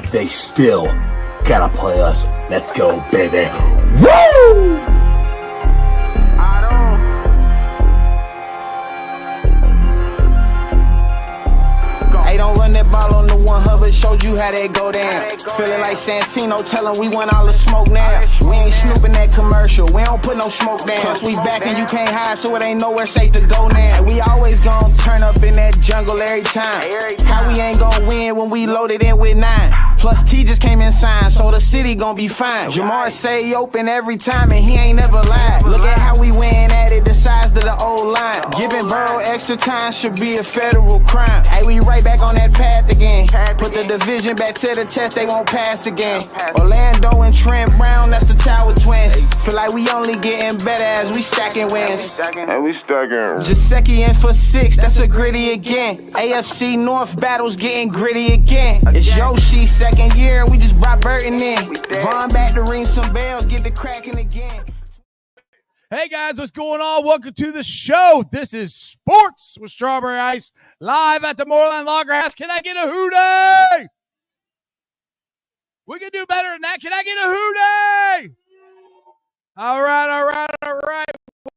They still gotta play us. Let's go, baby. Woo! Hey, don't run that ball on the one Hubbard, showed you how that go down. Feeling like Santino, tell him we want all the smoke now. We ain't snooping that commercial, we don't put no smoke down. Plus we back and you can't hide, so it ain't nowhere safe to go now. We always gon' turn up in that jungle every time. How we ain't gon' win when we loaded in with 9? Plus T just came in signed, so the city gon' be fine. Jamar say he open every time and he ain't never lied. Look at how we win at it, the size of the old line. Giving Burrow extra time should be a federal crime. Hey, we right back on that path again. Put the division back to the test, they won't pass again. Orlando and Trent Brown, that's the Tower Twins. Feel like we only getting better as we stacking wins. And we stacking. Jasecki in for 6, that's a gritty again. AFC North battles getting gritty again. It's Yoshi second year, we just brought Burton in. Vaughn back to ring some bells, get the cracking again. Hey guys, what's going on? Welcome to the show. This is Sports with Strawberry Ice, live at the Moerlein Lager House. Can I get a hootie? We can do better than that. Can I get a hootie? All right.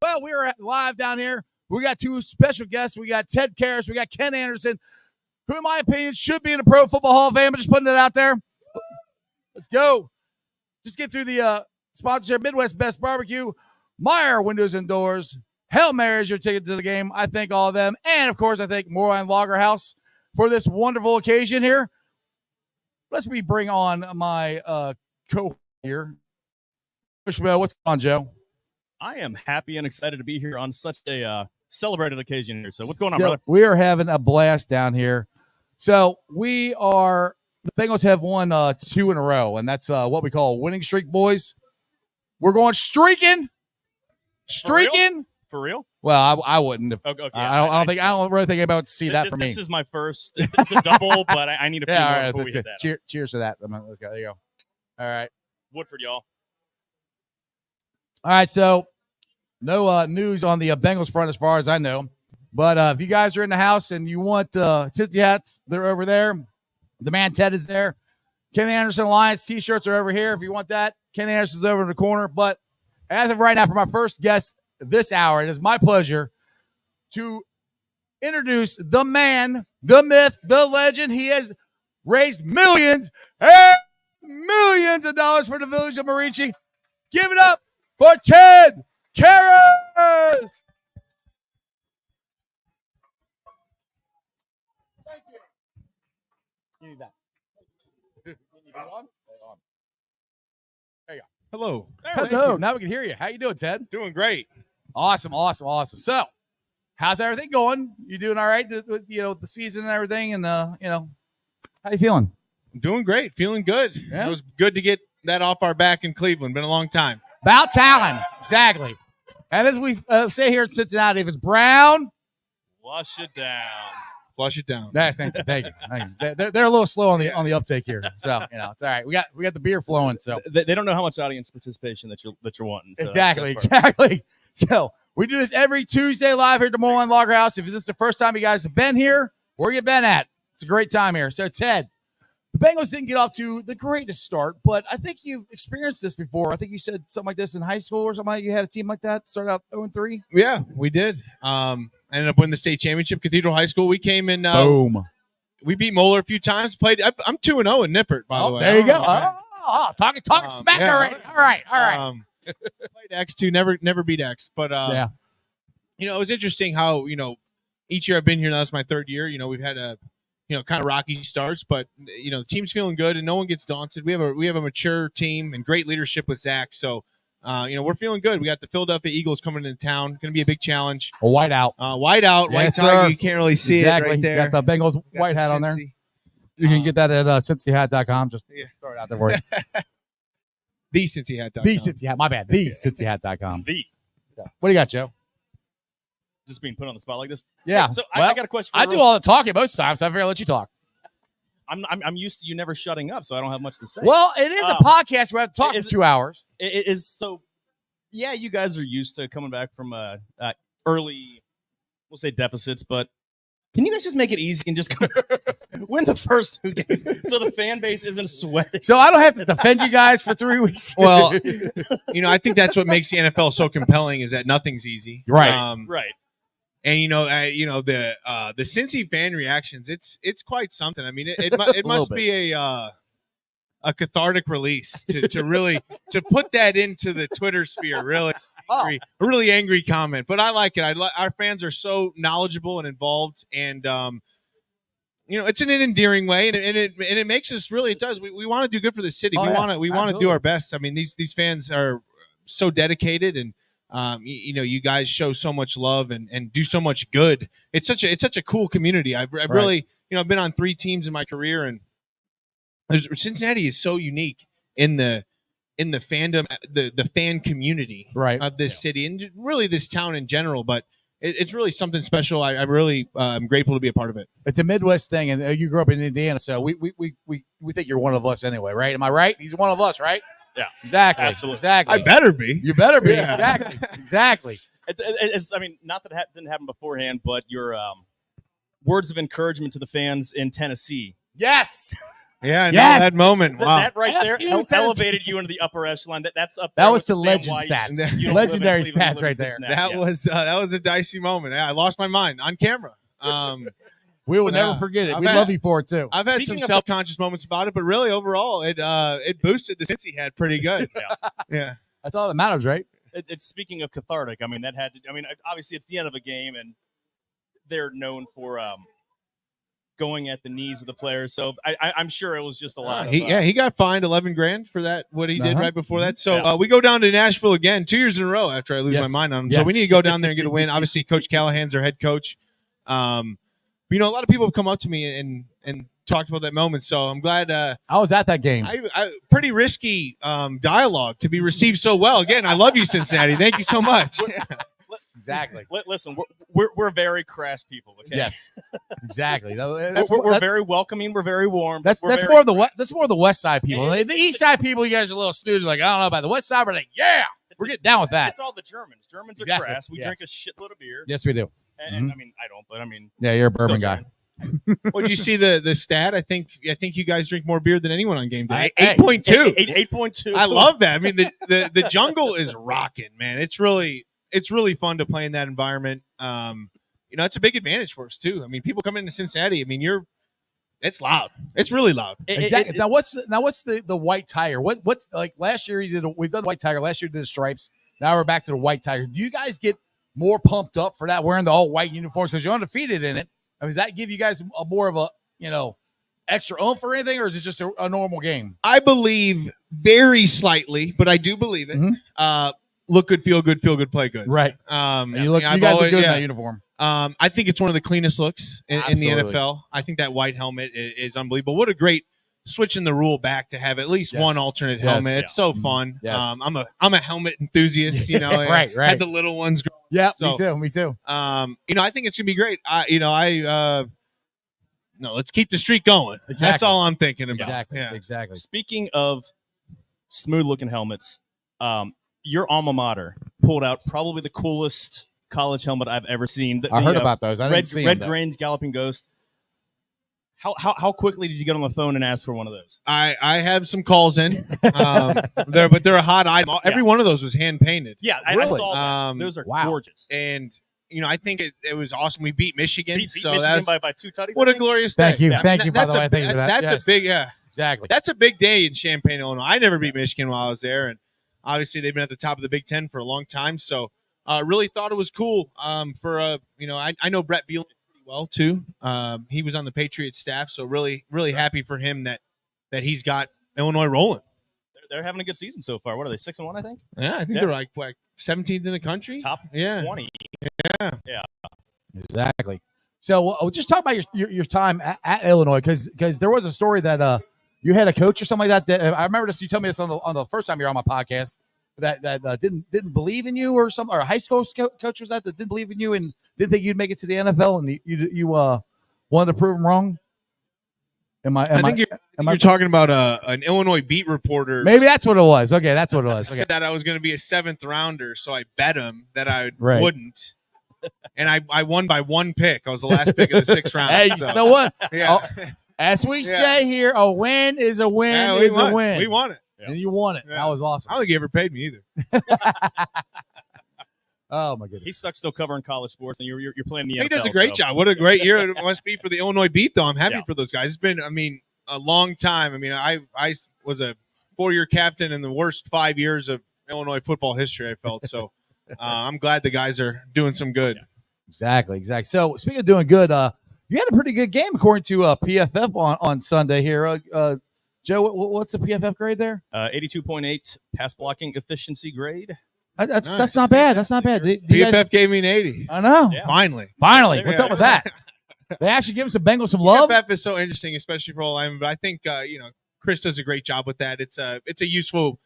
Well, we're live down here. We got two special guests. We got Ted Karras. We got Ken Anderson, who, in my opinion, should be in the Pro Football Hall of Fame. I'm just putting it out there. Let's go. Just get through the sponsorship. Midwest Best Barbecue, Meyer Windows and Doors, Hail Mary is your ticket to the game. I thank all of them. And, of course, I thank Moerlein Lager House for this wonderful occasion here. Let's bring on my co here. What's going on, Joe? I am happy and excited to be here on such a celebrated occasion here. So what's going on, brother? We are having a blast down here. So the Bengals have won 2 in a row, and that's what we call a winning streak, boys. We're going streaking. For real? Well, I wouldn't. Okay. I don't really think anybody would see that for me. This is my first. It's a double, but I need a few more right, before we hit that. Cheers to that. Let's go. There you go. All right. Woodford, y'all. All right. So no news on the Bengals front as far as I know. But if you guys are in the house and you want Cincy hats, they're over there. The man Ted is there. Ken Anderson Alliance t-shirts are over here. If you want that, Ken Anderson's over in the corner. But as of right now, for my first guest this hour, it is my pleasure to introduce the man, the myth, the legend. He has raised millions and millions of dollars for the village of Marici. Give it up for Ted Karras. Thank you. You need that. You need on? There you go. Hello. Hello. Now we can hear you. How you doing, Ted? Doing great. Awesome. So, how's everything going? You doing all right with the season and everything? And how you feeling? I'm doing great. Feeling good. Yeah. It was good to get that off our back in Cleveland. Been a long time. About time. Exactly. And as we say here in Cincinnati, if it's brown, Flush it down. Flush it down. thank you. They're a little slow on the uptake here, so it's all right. We got the beer flowing, so They don't know how much audience participation that you're wanting. So exactly. So we do this every Tuesday live here at the Moerlein Lager House. If this is the first time you guys have been here, where you been at? It's a great time here. So Ted, the Bengals didn't get off to the greatest start, but I think you've experienced this before. I think you said something like this in high school or something. You had a team like that start out 0-3. Yeah, we did. I ended up winning the state championship, Cathedral High School. We came in. Boom. We beat Moeller a few times. Played. I'm 2-0 in Nippert, by the way. There you go. Yeah. Talking smack already. All right. Played X2. Never beat X. But it was interesting how each year I've been here. Now it's my third year. We've had a kind of rocky starts, but the team's feeling good and no one gets daunted. We have a mature team and great leadership with Zach. So we're feeling good. We got the Philadelphia Eagles coming into town. Going to be a big challenge. A white out. White Yes, tiger. sir. You can't really see it right there. You got the Bengals Got white the hat on there. Cincy. You can get that at cincyhat.com. Just Yeah. throw it out there for you. The Cincy hat. The Cincy hat. My bad. The cincyhat.com. V. What do you got, Joe? Just being put on the spot like this. Yeah. So Well, I got a question. I do all the talking most times, so I figure I'll let you talk. I'm used to you never shutting up, so I don't have much to say. Well, it is a podcast where I have to talk for 2 hours. It is so. Yeah, you guys are used to coming back from early, we'll say deficits, but can you guys just make it easy and just win the first 2 games so the fan base isn't sweating? So I don't have to defend you guys for 3 weeks. Well, I think that's what makes the NFL so compelling is that nothing's easy. Right. Right. And the Cincy fan reactions, it's quite something. I mean, it must be a cathartic release to really to put that into the Twitter sphere. Really, a really angry comment, but I like it. Our fans are so knowledgeable and involved, and it's in an endearing way, and it makes us really. It does. We want to do good for the city. We want to do our best. I mean, these fans are so dedicated and. You guys show so much love and do so much good. It's such a cool community. I've really, I've been on 3 teams in my career, and Cincinnati is so unique in the fandom, the fan community of this city and really this town in general. But it's really something special. I really am grateful to be a part of it. It's a Midwest thing, and you grew up in Indiana, so we think you're one of us anyway, right? Am I right? He's one of us, right? Yeah, exactly. Absolutely. Exactly. I better be. You better be. Yeah. Exactly. I mean, not that didn't happen beforehand, but your words of encouragement to the fans in Tennessee. Yes. Yeah, I know that moment. Wow. That right there elevated you into the upper echelon. That's up there. That was to legend stats. Legendary stats right there. That was a dicey moment. I lost my mind on camera. We will never forget it. We love you for it too. I've had some self-conscious moments about it, but really overall, it boosted the Cincy hat pretty good. Yeah. That's all that matters, right? It's speaking of cathartic. I mean, obviously it's the end of a game, and they're known for going at the knees of the players. So I'm sure it was just a lot. He got fined $11,000 for that. What he did right before that. So we go down to Nashville again 2 years in a row after I lose my mind on him. So we need to go down there and get a win. Obviously, Coach Callahan's our head coach. A lot of people have come up to me and talked about that moment. So I'm glad. I was at that game. Pretty risky dialogue to be received so well. Again, I love you, Cincinnati. Thank you so much. Exactly. Listen, we're very crass people. Okay? Yes, exactly. We're very welcoming. We're very warm. That's more of the West Side people. The East Side people, you guys are a little snooty. Like, I don't know about the West Side, but we're down with that. It's all the Germans. Germans are crass. We drink a shitload of beer. Yes, we do. And I mean, I don't, but I mean, Yeah, you're a still bourbon guy. Would you see the stat? I think you guys drink more beer than anyone on game day. Hey, 8.2. 8.2. I love that. I mean, the jungle is rocking, man. It's really fun to play in that environment. It's a big advantage for us too. I mean, people come into Cincinnati. I mean, it's loud. It's really loud. Exactly. Now what's the white tiger? What's like last year we've done the white tiger. Last year we did the stripes. Now we're back to the white tiger. Do you guys get more pumped up for that wearing the all white uniforms because you're undefeated in it? I mean, does that give you guys a more of a extra oomph or anything, or is it just a normal game? I believe very slightly, but I do believe it. Mm-hmm. Look good, feel good, play good. Right. You guys look good in that uniform. I think it's one of the cleanest looks in the Absolutely. NFL. I think that white helmet is unbelievable. What a great switching the rule back to have at least one alternate helmet. It's so fun. Yes. I'm a helmet enthusiast. Right. Had the little ones. Yeah, So, me too. I think it's gonna be great. No, let's keep the streak going. Exactly. That's all I'm thinking about. Exactly. Speaking of smooth looking helmets, your alma mater pulled out probably the coolest college helmet I've ever seen. I heard about those. I didn't see Red them, Grains Galloping Ghost. How quickly did you get on the phone and ask for one of those? I have some calls in, but they're a hot item. Every one of those was hand painted. Yeah, Really? I saw that. Those are gorgeous. And I think it was awesome. We beat Michigan, Beat so Michigan that's by 2 tutties. what a glorious day. Thank you. Yeah. Thank you, by the way. Thank you for that. That's Yes. a big Exactly. That's a big day in Champaign, Illinois. I never beat Michigan while I was there, and obviously they've been at the top of the Big Ten for a long time. So, really thought it was cool. I know Brett Bielema pretty well too. He was on the Patriots staff, so really happy for him that he's got Illinois rolling. They're having a good season so far. What are they, 6-1? I think. Yeah, I think they're like 17th in the country, Top 20. Yeah. Exactly. So we'll just talk about your time at Illinois, because there was a story that you had a coach or something like that. I remember this. You told me this on the first time you were on my podcast that didn't believe in you or something, or a high school coach was that didn't believe in you and didn't think you'd make it to the NFL, and you wanted to prove him wrong. I think you're talking about an Illinois beat reporter. Maybe that's what it was. Okay, that's what it was. Okay. Said that I was going to be a 7th rounder, so I bet him that I Right. wouldn't. And I won by 1 pick. I was the last pick of the 6th round. Hey, so. you know what? Yeah. As we say here, a win is a win Yeah, is a win. We won it. And you won it. Yeah. That was awesome. I don't think he ever paid me either. Oh my goodness. He's stuck still covering college sports, and you're playing the NFL. He does a great job. What a great year it must be for the Illinois beat, though. I'm happy Yeah. for those guys. It's been, a long time. I was a 4-year captain in the worst 5 years of Illinois football history, I felt. So I'm glad the guys are doing some good. Yeah. Exactly. So speaking of doing good, you had a pretty good game according to PFF on Sunday here. Joe, what's the PFF grade there? 82.8 pass blocking efficiency grade. That's Nice. not bad. That's not bad. Do you PFF guys, gave me an 80. I know. Yeah. Finally. Finally, what's Yeah. up with that? They actually give some Bengals some love. PFF is so interesting, especially for all linemen. But I think Chris does a great job with that. It's a useful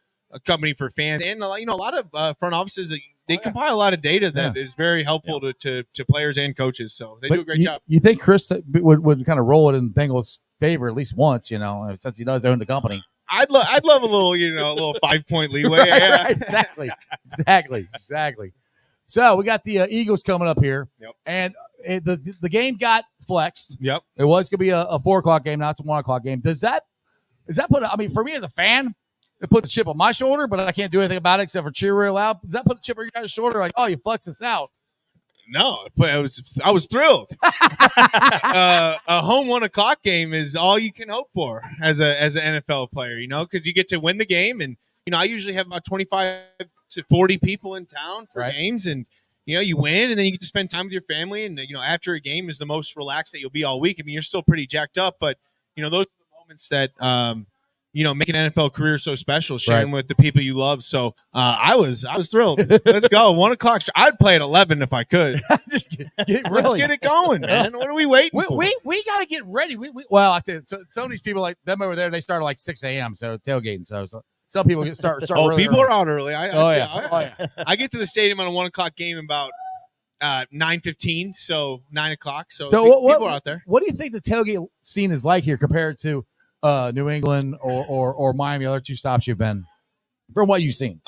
company for fans, and a lot of front offices. They compile a lot of data that is very helpful to players and coaches. So they do a great job. You think Chris would kind of roll it in Bengals' favor at least once, since he does own the company. I'd love a little, a little 5-point leeway. Yeah. Exactly. So we got the Eagles coming up here, and the game got flexed. Yep. It was going to be a 4:00 game, not a 1:00 game. Does that put? For me as a fan, it put the chip on my shoulder, but I can't do anything about it except for cheer real loud. Does that put the chip on your guys' shoulder? Like, oh, you flexed this out. No, but I was thrilled. A home 1:00 game is all you can hope for as an NFL player, because you get to win the game, and I usually have about 25 to 40 people in town for games, and you win, and then you get to spend time with your family, and after a game is the most relaxed that you'll be all week. You're still pretty jacked up, but those are the moments that make an NFL career so special, sharing with the people you love. So I was thrilled. Let's go 1:00. I'd play at 11 if I could. Just Let's get it going, man. What are we waiting for? We got to get ready. I tell you, some of these people like them over there, they start at like 6 a.m. So tailgating. So some people start. Oh, really people early. are out early. Yeah. I get to the stadium on a 1:00 game about 9:15, so 9:00. So people are out there. What do you think the tailgate scene is like here compared to New England or Miami, the other two stops you've been, from what you've seen?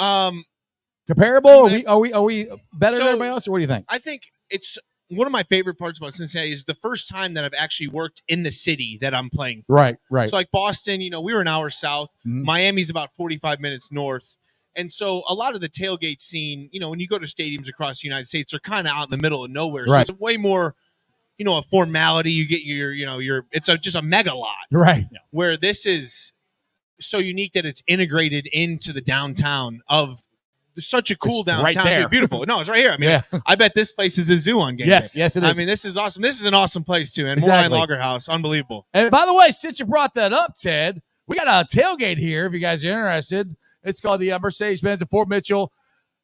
Comparable? Are we better than everybody else, or what do you think? I think it's one of my favorite parts about Cincinnati is the first time that I've actually worked in the city that I'm playing for. Right. So like Boston, we were an hour south. Mhm. Miami's about 45 minutes north. And so a lot of the tailgate scene, when you go to stadiums across the United States, they're kind of out in the middle of nowhere. So Right. it's way more, a formality. You get it's just a mega lot. Right. Where this is so unique that it's integrated into the downtown of such a cool It's downtown. right there. It's beautiful. No, it's right here. I mean, Yeah. I bet this place is a zoo on game day. Yes, it is. I mean, this is awesome. This is an awesome place too. And Exactly. Moerlein Lager House, unbelievable. And by the way, since you brought that up, Ted, we got a tailgate here. If you guys are interested, it's called the Mercedes-Benz at Fort Mitchell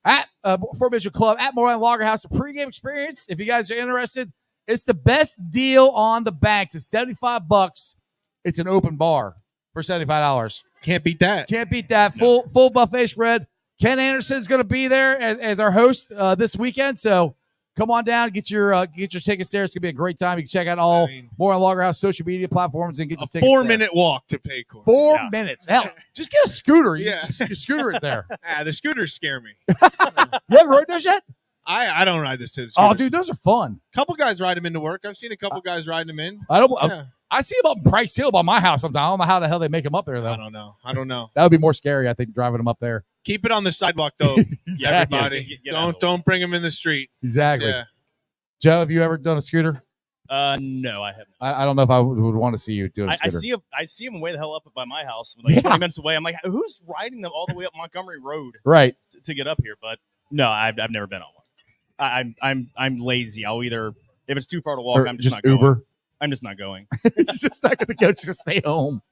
at Fort Mitchell Club at Moerlein Lager House. A pregame experience. If you guys are interested, it's the best deal on the banks. It's $75. It's an open bar for $75. Can't beat that. Can't beat that. Full buffet spread. Ken Anderson's going to be there as our host this weekend. So come on down, get your tickets there. It's going to be a great time. You can check out all Moerlein Lager House social media platforms and get the tickets. 4-minute walk to Paycor. 4 minutes. Hell, just get a scooter. You Yeah. just scooter it there. The scooters scare me. You haven't rode those yet? I don't ride the scooters. Oh, dude, those are fun. Couple guys ride them into work. I've seen a couple guys riding them in. I see them up in Price Hill by my house sometimes. I don't know how the hell they make them up there, though. I don't know. That would be more scary, I think, driving them up there. Keep it on the sidewalk, though. Exactly. Everybody. Get Don't bring them in the street. Exactly. Yeah. Joe, have you ever done a scooter? No, I haven't. I don't know if I would want to see you do a scooter. I see them way the hell up by my house, like 20 minutes away. I'm like, who's riding them all the way up Montgomery Road Right. to get up here? But no, I've never been on one. I'm lazy. I'll either, if it's too far to walk, Or I'm just not Uber. going. I'm just not going. He's just not going to go. Just stay home.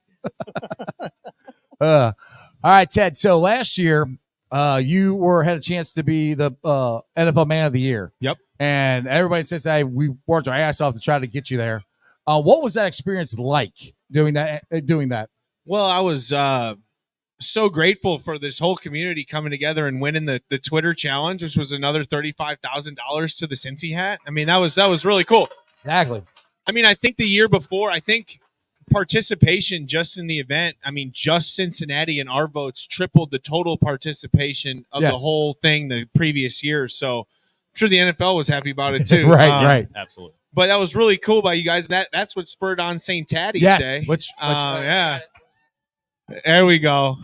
All right, Ted. So last year, you had a chance to be the NFL Man of the Year. Yep. And everybody says, "Hey, we worked our ass off to try to get you there." What was that experience like doing that? Well, I was so grateful for this whole community coming together and winning the Twitter challenge, which was another $35,000 to the Cincy hat. I mean, that was really cool. Exactly. I mean, I think the year before, participation just in the event, just Cincinnati and our votes tripled the total participation of the whole thing the previous year. So I'm sure the NFL was happy about it too. Right. Absolutely. But that was really cool by you guys. That's what spurred on St. Taddy's Day. Yeah. There we go.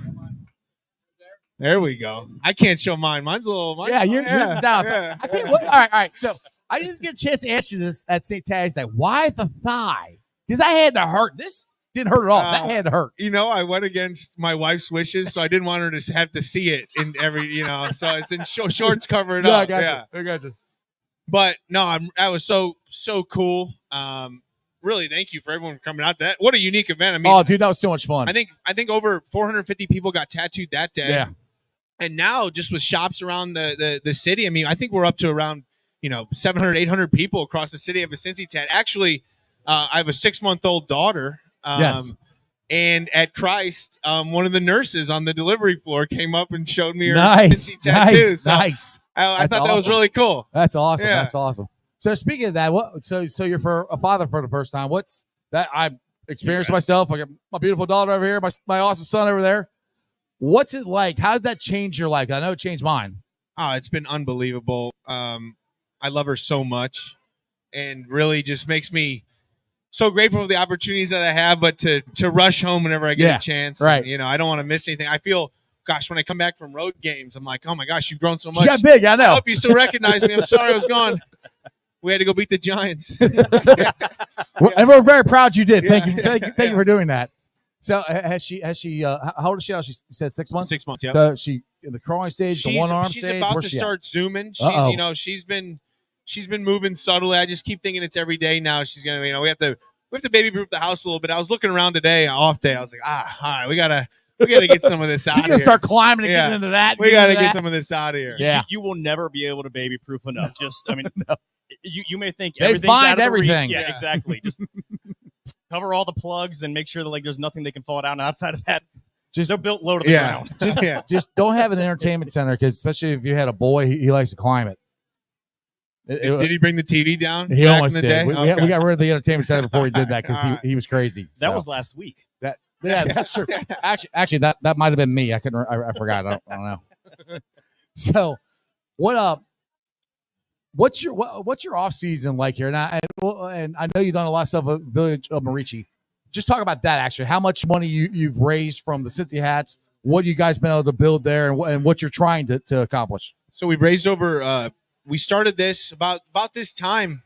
There we go. I can't show mine. Mine's a little. You're down. Yeah. I can't wait. All right. So I didn't get a chance to ask you this at St. Taddy's Day. Why the thigh? Because I had to hurt. This didn't hurt at all. That had to hurt. I went against my wife's wishes, so I didn't want her to have to see it in every. So it's in shorts covered up. I got you. But no, that was so cool. Really, thank you for everyone coming out. What a unique event. Dude, that was so much fun. I think over 450 people got tattooed that day. Yeah. And now just with shops around the city, I think we're up to around 700, 800 people across the city have a Cincy tat. Actually, I have a 6-month-old daughter. Yes. And at Christ, one of the nurses on the delivery floor came up and showed me her Nice. Cincy tattoo. So Nice. I thought that was really cool. That's awesome. Yeah. That's awesome. So speaking of that, so you're for a father for the first time. What's that? I experienced myself. I got my beautiful daughter over here, my awesome son over there. What's it like? How does that change your life? I know it changed mine. Oh, it's been unbelievable. I love her so much, and really just makes me so grateful for the opportunities that I have. But to rush home whenever I get a chance, right? And, I don't want to miss anything. I feel, gosh, when I come back from road games, I'm like, oh my gosh, you've grown so much. She got big. I know. I hope you still recognize me. I'm sorry I was gone. We had to go beat the Giants. And we're very proud you did. Thank you for doing that. So has she how old is she now? She said 6 months. 6 months, yeah. So she in the crawling stage, the one arm stage. She's about to start zooming. She's she's been moving subtly. I just keep thinking it's every day now. She's gonna, we have to baby proof the house a little bit. I was looking around today, off day. I was like, all right, we gotta get some of this out of here. Start climbing and getting into that. We gotta get some of this out of here. Yeah, you will never be able to baby proof enough. Just, no. you may think they everything's find out of everything. Yeah, exactly. Just cover all the plugs and make sure that there's nothing that can fall down outside of that. They're built low to the ground. Just don't have an entertainment center, because especially if you had a boy, he likes to climb it. Did he bring the TV down? He almost did. Day? We got rid of the entertainment center before he did that, because he was crazy. That was last week. That's true. Actually, that might have been me. I couldn't. I forgot. I don't know. So, what up? what's your off season like here? And I know you've done a lot of stuff with Village of Marici. Just talk about that. Actually, how much money you've raised from the Cincy hats? What you guys been able to build there, and what you're trying to accomplish? So we've raised over. We started this about this time,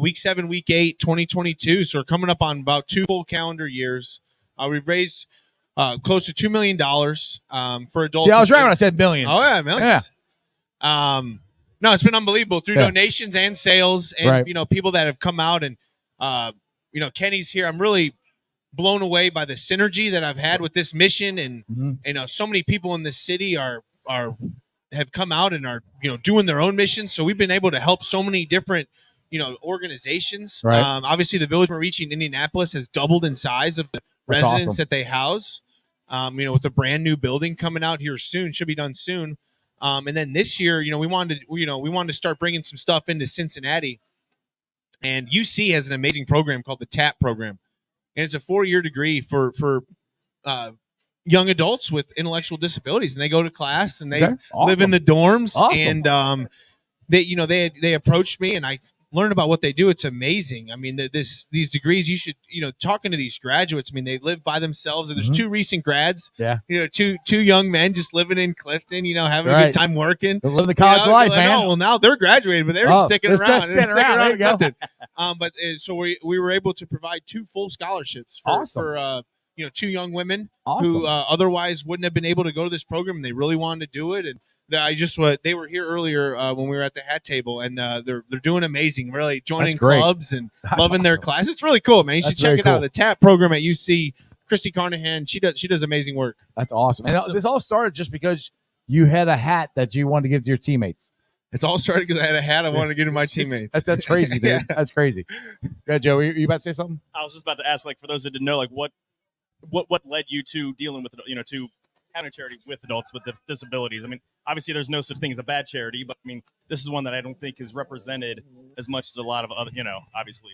week 7, week 8, 2022. So we're coming up on about 2 full calendar years. We've raised close to $2 million for adults. See, I was right when I said millions. Oh yeah, millions. Yeah. No, it's been unbelievable through donations and sales, and people that have come out, and Kenny's here. I'm really blown away by the synergy that I've had with this mission, and so many people in this city have come out and are doing their own mission. So we've been able to help so many different organizations. Right. Obviously, the Village Marici in Indianapolis has doubled in size of the residents that they house. With a brand new building coming out here soon, should be done soon. And then this year, we wanted to start bringing some stuff into Cincinnati, and UC has an amazing program called the TAP program, and it's a 4-year degree for young adults with intellectual disabilities, and they go to class and they live in the dorms. Awesome. And they approached me, and I learn about what they do. It's amazing. I mean, these degrees, you should, talking to these graduates, I mean, they live by themselves. And there's 2 recent grads, two young men just living in Clifton, having a good time working. They're living the college life, man. Well, now they're graduated, but they're sticking around. There you go. So we were able to provide 2 full scholarships for 2 young women who otherwise wouldn't have been able to go to this program, and they really wanted to do it. And they were here earlier when we were at the hat table, and they're doing amazing, really joining clubs and loving their class. It's really cool, man. You should check it out. The TAP program at UC, Christy Carnahan, she does amazing work. That's awesome. And this all started just because you had a hat that you wanted to give to your teammates. It's all started because I had a hat I wanted to give to my teammates. That's crazy, dude. That's crazy. Yeah, Joe, you about to say something? I was just about to ask, for those that didn't know, what led you to dealing with, to having a charity with adults with disabilities? I mean, obviously there's no such thing as a bad charity, but I mean, this is one that I don't think is represented as much as a lot of other, obviously.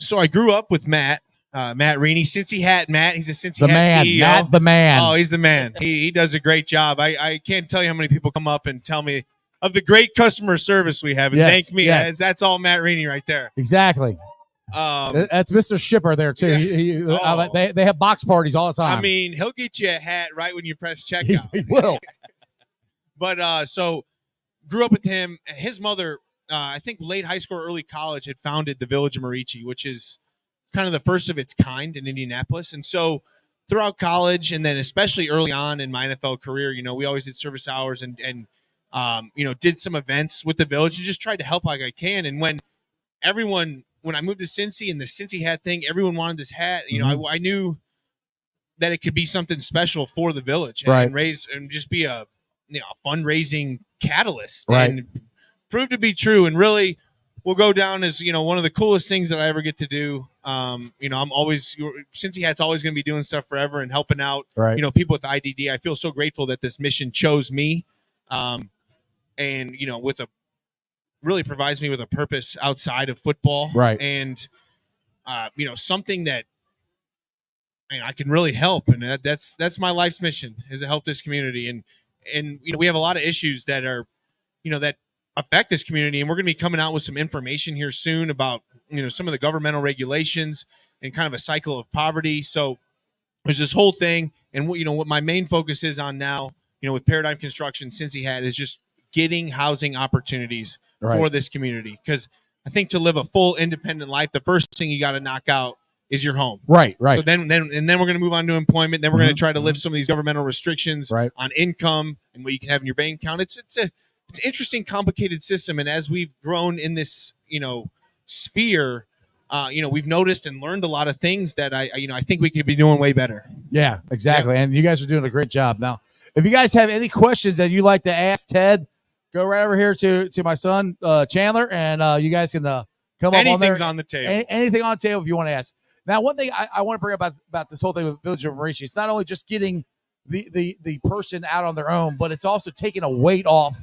So I grew up with Matt Reaney, Cincy Hat Matt. He's a Cincy Hat CEO. Matt the man. Oh, he's the man. He does a great job. I can't tell you how many people come up and tell me of the great customer service we have and thank me. Yes. That's all Matt Reaney right there. Exactly. That's Mr. Shipper there too. They have box parties all the time. I mean, he'll get you a hat right when you press checkout. He will. But so grew up with him. His mother, I think late high school or early college, had founded the Village of Marici, which is kind of the first of its kind in Indianapolis. And so throughout college, and then especially early on in my NFL career, we always did service hours and did some events with the Village and just tried to help like I can. And when I moved to Cincy and the Cincy hat thing, everyone wanted this hat. I knew that it could be something special for the Village and raise and just be a fundraising catalyst, and proved to be true. And really will go down as one of the coolest things that I ever get to do. I'm always Cincy hat's always going to be doing stuff forever and helping out people with IDD. I feel so grateful that this mission chose me, and with a really provides me with a purpose outside of football, and something that I can really help, and that's my life's mission, is to help this community. And we have a lot of issues that are that affect this community, and we're going to be coming out with some information here soon about some of the governmental regulations and kind of a cycle of poverty. So there's this whole thing, and what my main focus is on now, with Paradigm Construction, Cincy Hat, is just getting housing opportunities for this community, because I think to live a full independent life, the first thing you got to knock out is your home. Right. So then we're going to move on to employment. Then we're going to try to lift some of these governmental restrictions on income and what you can have in your bank account. It's an interesting, complicated system, and as we've grown in this sphere, we've noticed and learned a lot of things that I think we could be doing way better. Yeah, exactly. And you guys are doing a great job. Now, if you guys have any questions that you'd like to ask Ted, go right over here to my son, Chandler, and you guys can come up on there. Anything's on the table. Anything on the table if you want to ask. Now, one thing I want to bring up about this whole thing with Village of Marici, it's not only just getting the person out on their own, but it's also taking a weight off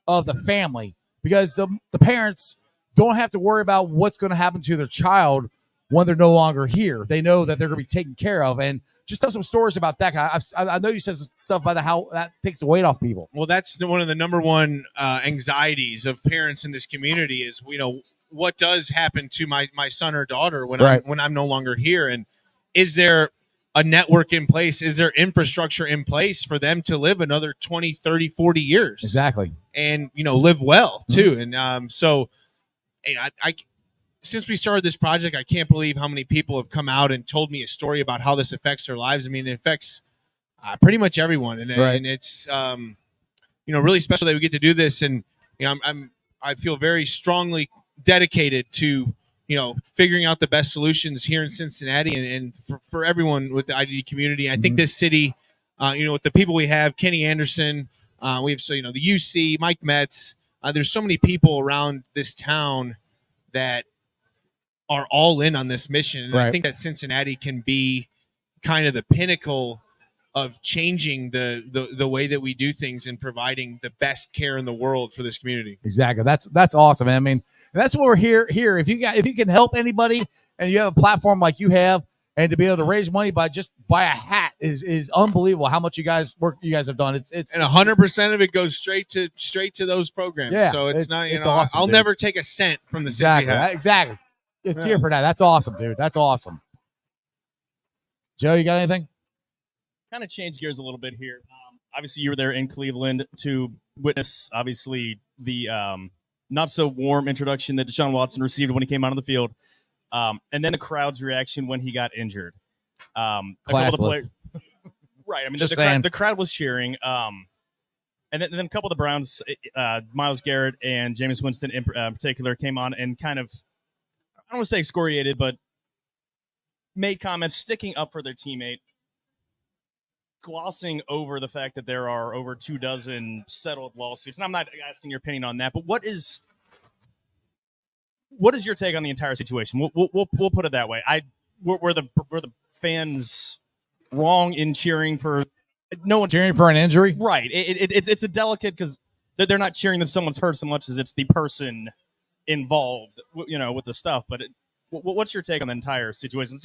of the family, because the parents don't have to worry about what's going to happen to their child when they're no longer here. They know that they're going to be taken care of. And just tell some stories about that. I know you said some stuff about how that takes the weight off people. Well, that's one of the number one anxieties of parents in this community is, what does happen to my son or daughter when I'm no longer here? And is there a network in place? Is there infrastructure in place for them to live another 20, 30, 40 years? Exactly. And, live well too. And so I since we started this project, I can't believe how many people have come out and told me a story about how this affects their lives. I mean, it affects pretty much everyone. And it's, really special that we get to do this. And, I feel very strongly dedicated to, figuring out the best solutions here in Cincinnati and for everyone with the IDD community. I think this city, with the people we have, Kenny Anderson, we have, the UC, Mike Metz, there's so many people around this town that are all in on this mission. And I think that Cincinnati can be kind of the pinnacle of changing the way that we do things and providing the best care in the world for this community. Exactly. That's awesome. I mean, that's what we're here. If you can help anybody and you have a platform like you have, and to be able to raise money by a hat is unbelievable. How much you guys have done. It's 100% of it goes straight to those programs. Yeah, so it's not. it's awesome, I'll dude. never take a cent from the Cincy hat. Exactly. It's here for that. That's awesome, dude. That's awesome. Joe, you got anything? Kind of change gears a little bit here. Obviously, you were there in Cleveland to witness, obviously, the not so warm introduction that Deshaun Watson received when he came out on the field, and then the crowd's reaction when he got injured. A couple of the players, right? I mean, the crowd was cheering. And then a couple of the Browns, Myles Garrett and Jameis Winston in particular, came on and kind of, I don't want to say excoriated, but made comments sticking up for their teammate, glossing over the fact that there are over 24 settled lawsuits. And I'm not asking your opinion on that, but what is your take on the entire situation? We'll put it that way. Were the fans wrong in cheering for no one cheering for an injury? Right. It's a delicate because they're not cheering that someone's hurt so much as it's the person involved, with the stuff. But what's your take on the entire situation?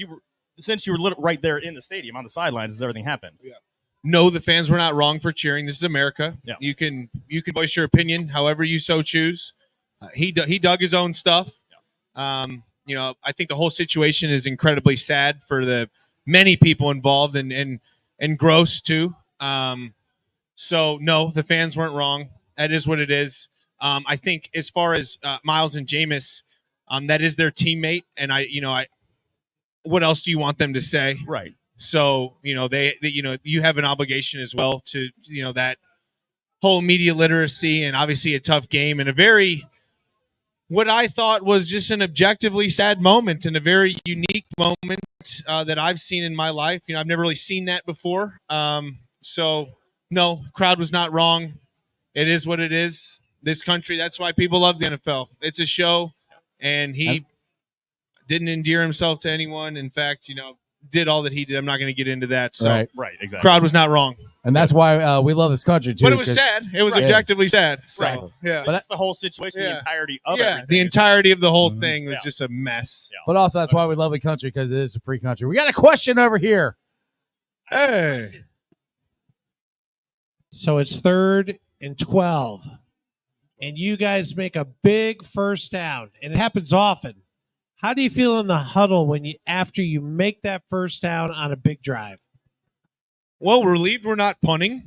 Since you were right there in the stadium on the sidelines as everything happened. Yeah. No, the fans were not wrong for cheering. This is America. Yeah. You can voice your opinion however you so choose. He dug his own stuff. Yeah. I think the whole situation is incredibly sad for the many people involved and gross too. So no, the fans weren't wrong. That is what it is. I think as far as Myles and Jameis, that is their teammate, and what else do you want them to say? Right. So they you have an obligation as well to that whole media literacy, and obviously a tough game and a very what I thought was just an objectively sad moment and a very unique moment that I've seen in my life. I've never really seen that before. So no, crowd was not wrong. It is what it is. This country, that's why people love the NFL. It's a show, and he didn't endear himself to anyone. In fact, did all that he did. I'm not going to get into that. So right, exactly. Crowd was not wrong. And that's why we love this country, too. But it was sad. It was objectively sad. So, right. Yeah. But that's the whole situation, the entirety of everything. The entirety of the whole thing was just a mess. Yeah. But also, that's why we love the country, because it is a free country. We got a question over here. Hey. So it's 3rd and 12. And you guys make a big first down. And it happens often. How do you feel in the huddle after you make that first down on a big drive? Well, we're relieved we're not punting.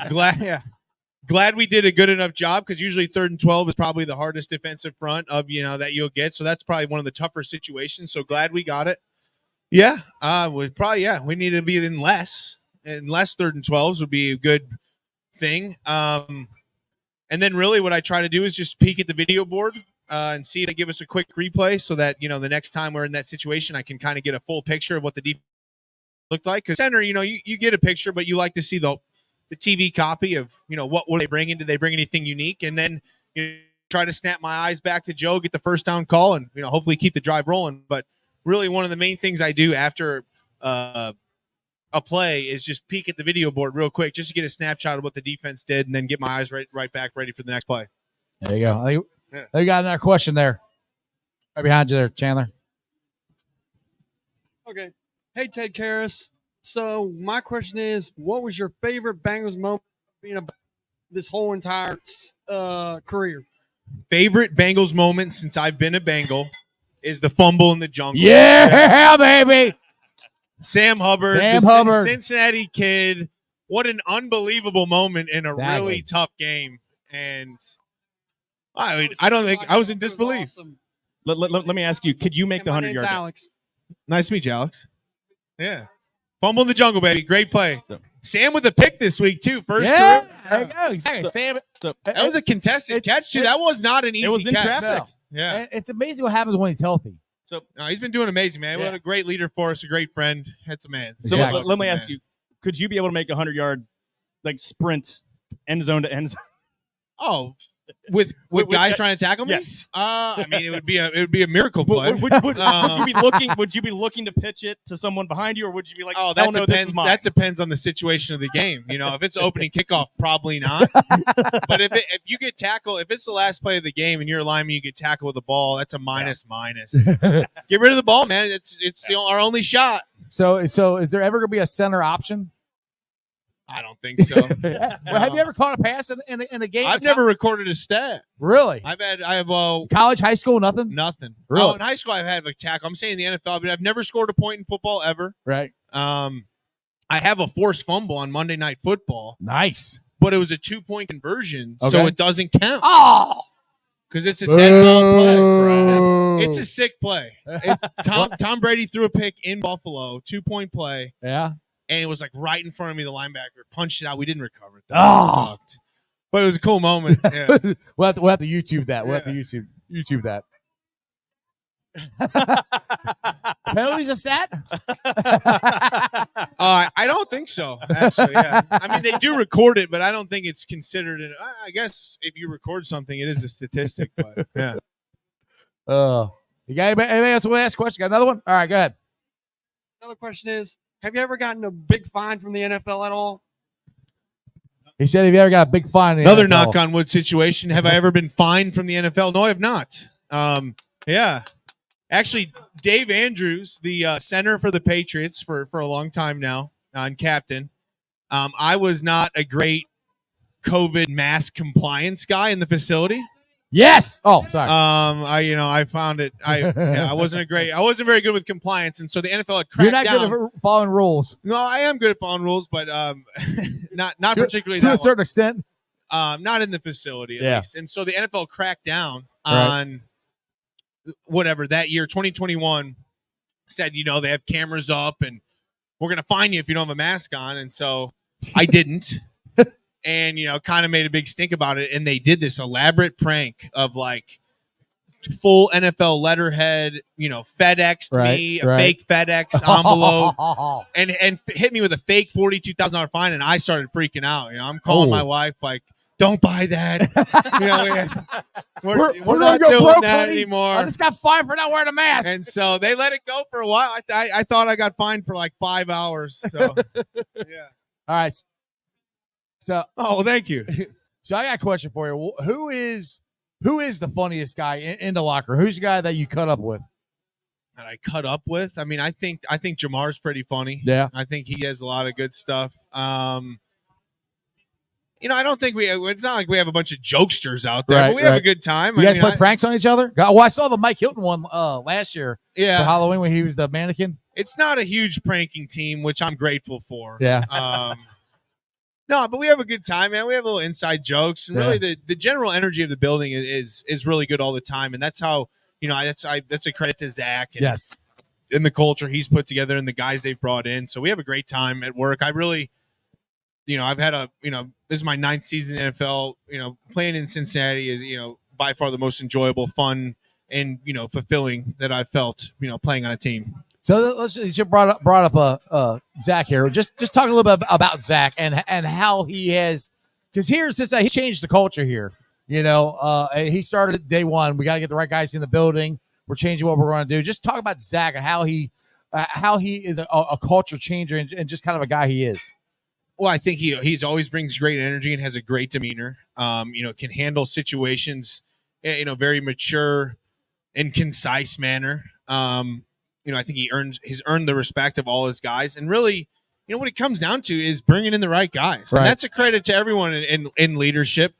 Glad we did a good enough job, because usually 3rd and 12 is probably the hardest defensive front of that you'll get. So that's probably one of the tougher situations. So glad we got it. Yeah, we need to be in less 3rd and 12s would be a good thing. And then really what I try to do is just peek at the video board and see if they give us a quick replay, so that the next time we're in that situation, I can kind of get a full picture of what the defense looked like. Because center, you get a picture, but you like to see the TV copy of what were they bringing? Did they bring anything unique? And then try to snap my eyes back to Joe, get the first down call, and hopefully keep the drive rolling. But really, one of the main things I do after a play is just peek at the video board real quick, just to get a snapshot of what the defense did, and then get my eyes right back ready for the next play. There you go. You got another question there. Right behind you there, Chandler. Okay. Hey, Ted Karras. So my question is, what was your favorite Bengals moment being about this whole entire career? Favorite Bengals moment since I've been a Bengal is the fumble in the jungle. Yeah, baby. Sam Hubbard, Sam the Hubbard. Cincinnati kid. What an unbelievable moment in a Exactly. really tough game. And I don't think I was in disbelief. Awesome. Let me ask you, could you make the My 100-yard name's dash? Alex. Nice to meet you, Alex. Yeah. Fumble in the jungle, baby. Great play. So- Sam with a pick this week, too. First Yeah, career. there you go. Exactly. Sam, That was a contested It's- catch, too. That was not an easy It was in catch. traffic. Yeah. and it's amazing what happens when he's healthy. So, No, he's been doing amazing, man. Yeah. What a great leader for us, a great friend. That's a man. so Exactly. let me ask you, could you be able to make a 100-yard like sprint end zone to end zone? Oh, with With guys that- trying to tackle me? Yes. I mean, it would be a miracle play. Would you be looking to pitch it to someone behind you, or would you be like, Oh, hell that no, this depends. is mine? That depends on the situation of the game. You know, if it's opening kickoff, probably not. But if you get tackled, if it's the last play of the game and you're a lineman, you get tackled with the ball. That's a minus. Get rid of the ball, man. It's our only shot. So is there ever going to be a center option? I don't think so. Well, have you ever caught a pass in a game? I've never recorded a stat. Really. I have College, high school, nothing. nothing. Really? Oh, in high school I've had a tackle. I'm saying in the NFL, but I've never scored a point in football ever. Right. I have a forced fumble on Monday Night Football, Nice. but it was a 2-point conversion, so Okay. it doesn't count Oh. because it's a dead ball play. Boo. It's a sick play. Tom Brady threw a pick in Buffalo, 2-point play, Yeah. and it was like right in front of me. The linebacker punched it out. We didn't recover it. Though. Oh. It sucked. But it was a cool moment. Yeah. We'll have to YouTube that. We'll have to YouTube that. Penalties a stat? I don't think so, actually. Yeah. I mean, they do record it, but I don't think it's considered. I guess if you record something, it is a statistic. But yeah. You got anybody else want to ask a question? Got another one? All right, go ahead. Another question is, have you ever gotten a big fine from the NFL at all? He said, "Have you ever got a big fine?" In the Another NFL? knock on wood situation. Have I ever been fined from the NFL? No, I have not. Yeah. Actually, Dave Andrews, the center for the Patriots for a long time now, and captain, I was not a great COVID mask compliance guy in the facility. Yes. Oh, sorry. I found it. I wasn't very good with compliance, and so the NFL had cracked You're not down. good at following rules. No, I am good at following rules, but not To- particularly to a that one. certain extent. Not in the facility at Yeah. least. And so the NFL cracked down Right. on whatever that year, 2021, said, they have cameras up and we're going to fine you if you don't have a mask on. And so I didn't. And, kind of made a big stink about it. And they did this elaborate prank of like full NFL letterhead, FedExed me, a fake FedEx envelope. and hit me with a fake $42,000 fine, and I started freaking out. I'm calling my wife like, "Don't buy that." We're not gonna go doing broke, that honey. anymore. I just got fined for not wearing a mask. And so they let it go for a while. I thought I got fined for like 5 hours. So yeah. All right. So Thank you. So I got a question for you. Who is the funniest guy in the locker room? Who's the guy that you cut up with? That I cut up with. I mean, I think Jamar's pretty funny. Yeah. I think he has a lot of good stuff. I don't think it's not like we have a bunch of jokesters out there, but we have a good time. You guys play pranks on each other? I saw the Mike Hilton one last year for Yeah. Halloween when he was the mannequin. It's not a huge pranking team, which I'm grateful for. Yeah. No, but we have a good time, man. We have little inside jokes, and really the general energy of the building is really good all the time, and that's how that's a credit to Zach. And, Yes. and the culture he's put together and the guys they've brought in. So we have a great time at work. I really, I've had this is my 9th season in NFL. Playing in Cincinnati is by far the most enjoyable, fun, and fulfilling that I've felt playing on a team. So you brought up Zach here. Just talk a little bit about Zach and how he has, because here since he changed the culture here. He started at day one. We got to get the right guys in the building. We're changing what we're going to do. Just talk about Zach and how he is a culture changer and just kind of a guy he is. Well, I think he's always brings great energy and has a great demeanor. Can handle situations in a very mature and concise manner. I think he's earned the respect of all his guys. And really, what it comes down to is bringing in the right guys. Right. And that's a credit to everyone in leadership,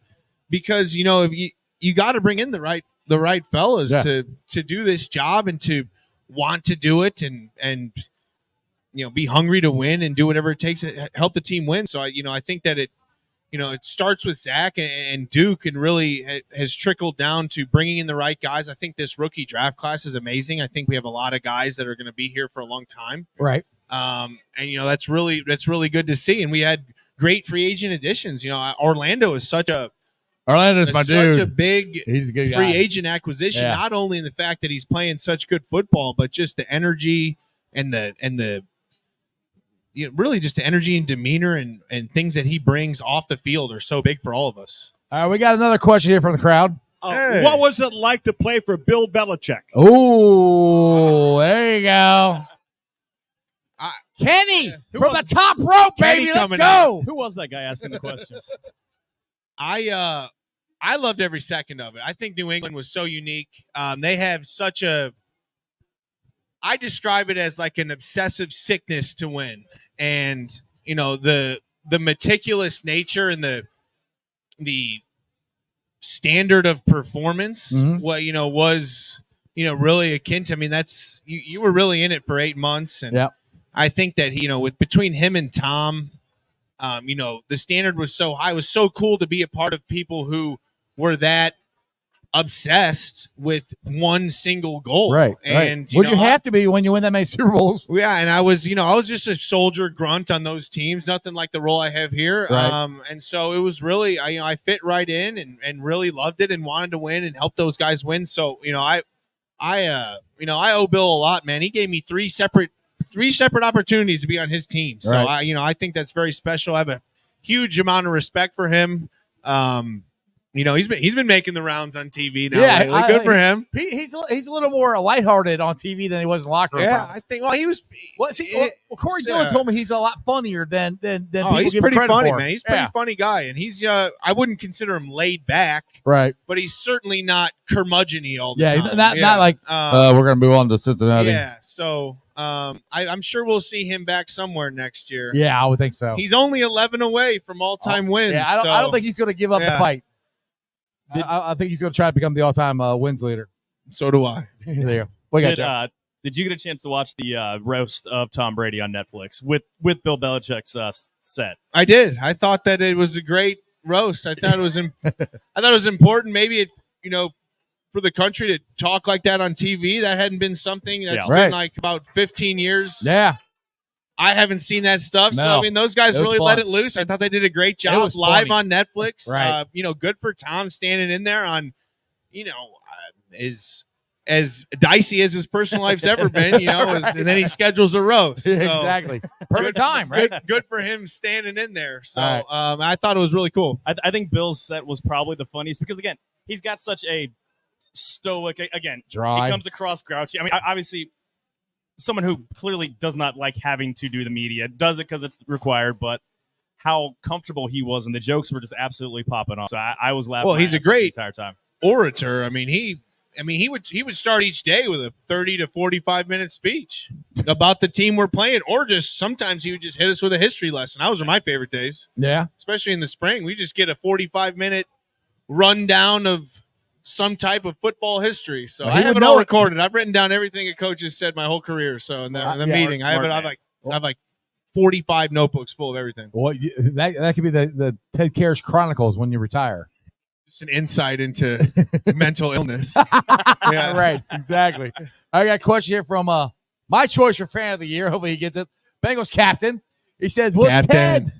because, if you got to bring in the right fellas to do this job and to want to do it and be hungry to win and do whatever it takes to help the team win. So I think that it starts with Zach and Duke, and really has trickled down to bringing in the right guys. I think this rookie draft class is amazing. I think we have a lot of guys that are going to be here for a long time. Right. And that's really good to see. And we had great free agent additions. Orlando is Orlando's my dude. Such a big He's a good free guy. agent acquisition. Yeah. Not only in the fact that he's playing such good football, but just the energy and the really just the energy and demeanor and things that he brings off the field are so big for all of us. All right, we got another question here from the crowd. What was it like to play for Bill Belichick? Oh, there you go. Kenny from the top rope, Kenny baby. Let's coming go. Who was that guy asking the questions? I loved every second of it. I think New England was so unique. They have such I describe it as like an obsessive sickness to win. And, the meticulous nature and the standard of performance, was, really akin to, that's, you were really in it for 8 months. And I think that, between him and Tom, the standard was so high. It was so cool to be a part of people who were that obsessed with one single goal. Right. And Would you have to be when you win that many Super Bowls? Yeah, and I was just a soldier grunt on those teams, nothing like the role I have here. Right. And so it was really, I fit right in and really loved it and wanted to win and help those guys win. So, I owe Bill a lot, man. He gave me three separate opportunities to be on his team. So Right. I think that's very special. I have a huge amount of respect for him. He's been making the rounds on TV now. Yeah, lately. Good for him. He's a little more lighthearted on TV than he was in the locker room. Yeah, I think. Well, he was. Corey Dillon told me he's a lot funnier than people he's give him pretty credit funny, for. man. He's a pretty funny guy, and he's. I wouldn't consider him laid back, Right. but he's certainly not curmudgeon-y all the Yeah, time. not like we're gonna move on to Cincinnati. Yeah, so I'm sure we'll see him back somewhere next year. Yeah, I would think so. He's only 11 away from all-time wins. Yeah, I don't think he's gonna give up the fight. I think he's gonna try to become the all-time wins leader. So do I. There you go. What you got, Jeff? Did you get a chance to watch the roast of Tom Brady on Netflix with Bill Belichick's set? I did. I thought that it was a great roast. I thought it was. I thought it was important. Maybe it, for the country to talk like that on TV. That hadn't been something that's been like about 15 years. Yeah. I haven't seen that stuff. No. So, those guys really fun. let it loose. I thought they did a great job live funny. on Netflix. Right. Good for Tom standing in there on, as dicey as his personal life's ever been, and then he schedules a roast. So Exactly. Perfect time, right? Good for him standing in there. So All I thought it was really cool. I think Bill's set was probably the funniest because, again, he's got such a stoic, Dry. He comes across grouchy. Obviously, someone who clearly does not like having to do the media, does it because it's required, but how comfortable he was, and the jokes were just absolutely popping off. So I was laughing. Well, he's a great the entire time. orator. He would start each day with a 30 to 45-minute speech about the team we're playing, or just sometimes he would just hit us with a history lesson. Those are my favorite days, Yeah. especially in the spring. We just get a 45-minute rundown of some type of football history. So Well, I he have would it all know it. recorded. I've written down everything a coach has said my whole career. So in the Yeah, meeting, I have like 45 notebooks full of everything. Well, that could be the Ted Karras Chronicles when you retire. Just an insight into mental illness. Yeah. Right. Exactly. I got a question here from my choice for fan of the year. Hopefully he gets it. Bengals captain. He says, will Ted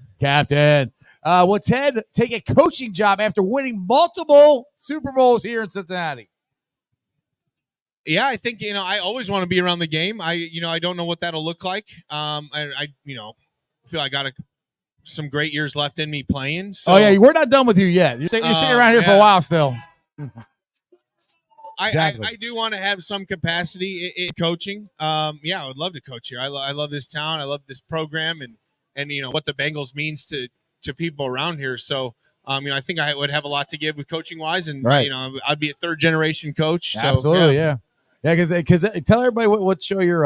take a coaching job after winning multiple Super Bowls here in Cincinnati? Yeah, I think, I always want to be around the game. I don't know what that'll look like. I feel I got some great years left in me playing. So, we're not done with you yet. You're sticking around here for a while still. Exactly. I do want to have some capacity in coaching. I would love to coach here. I love this town. I love this program and what the Bengals means to people around here. So, I think I would have a lot to give with coaching wise, and Right. I'd be a third generation coach. So, Absolutely, yeah. Yeah, because tell everybody what show your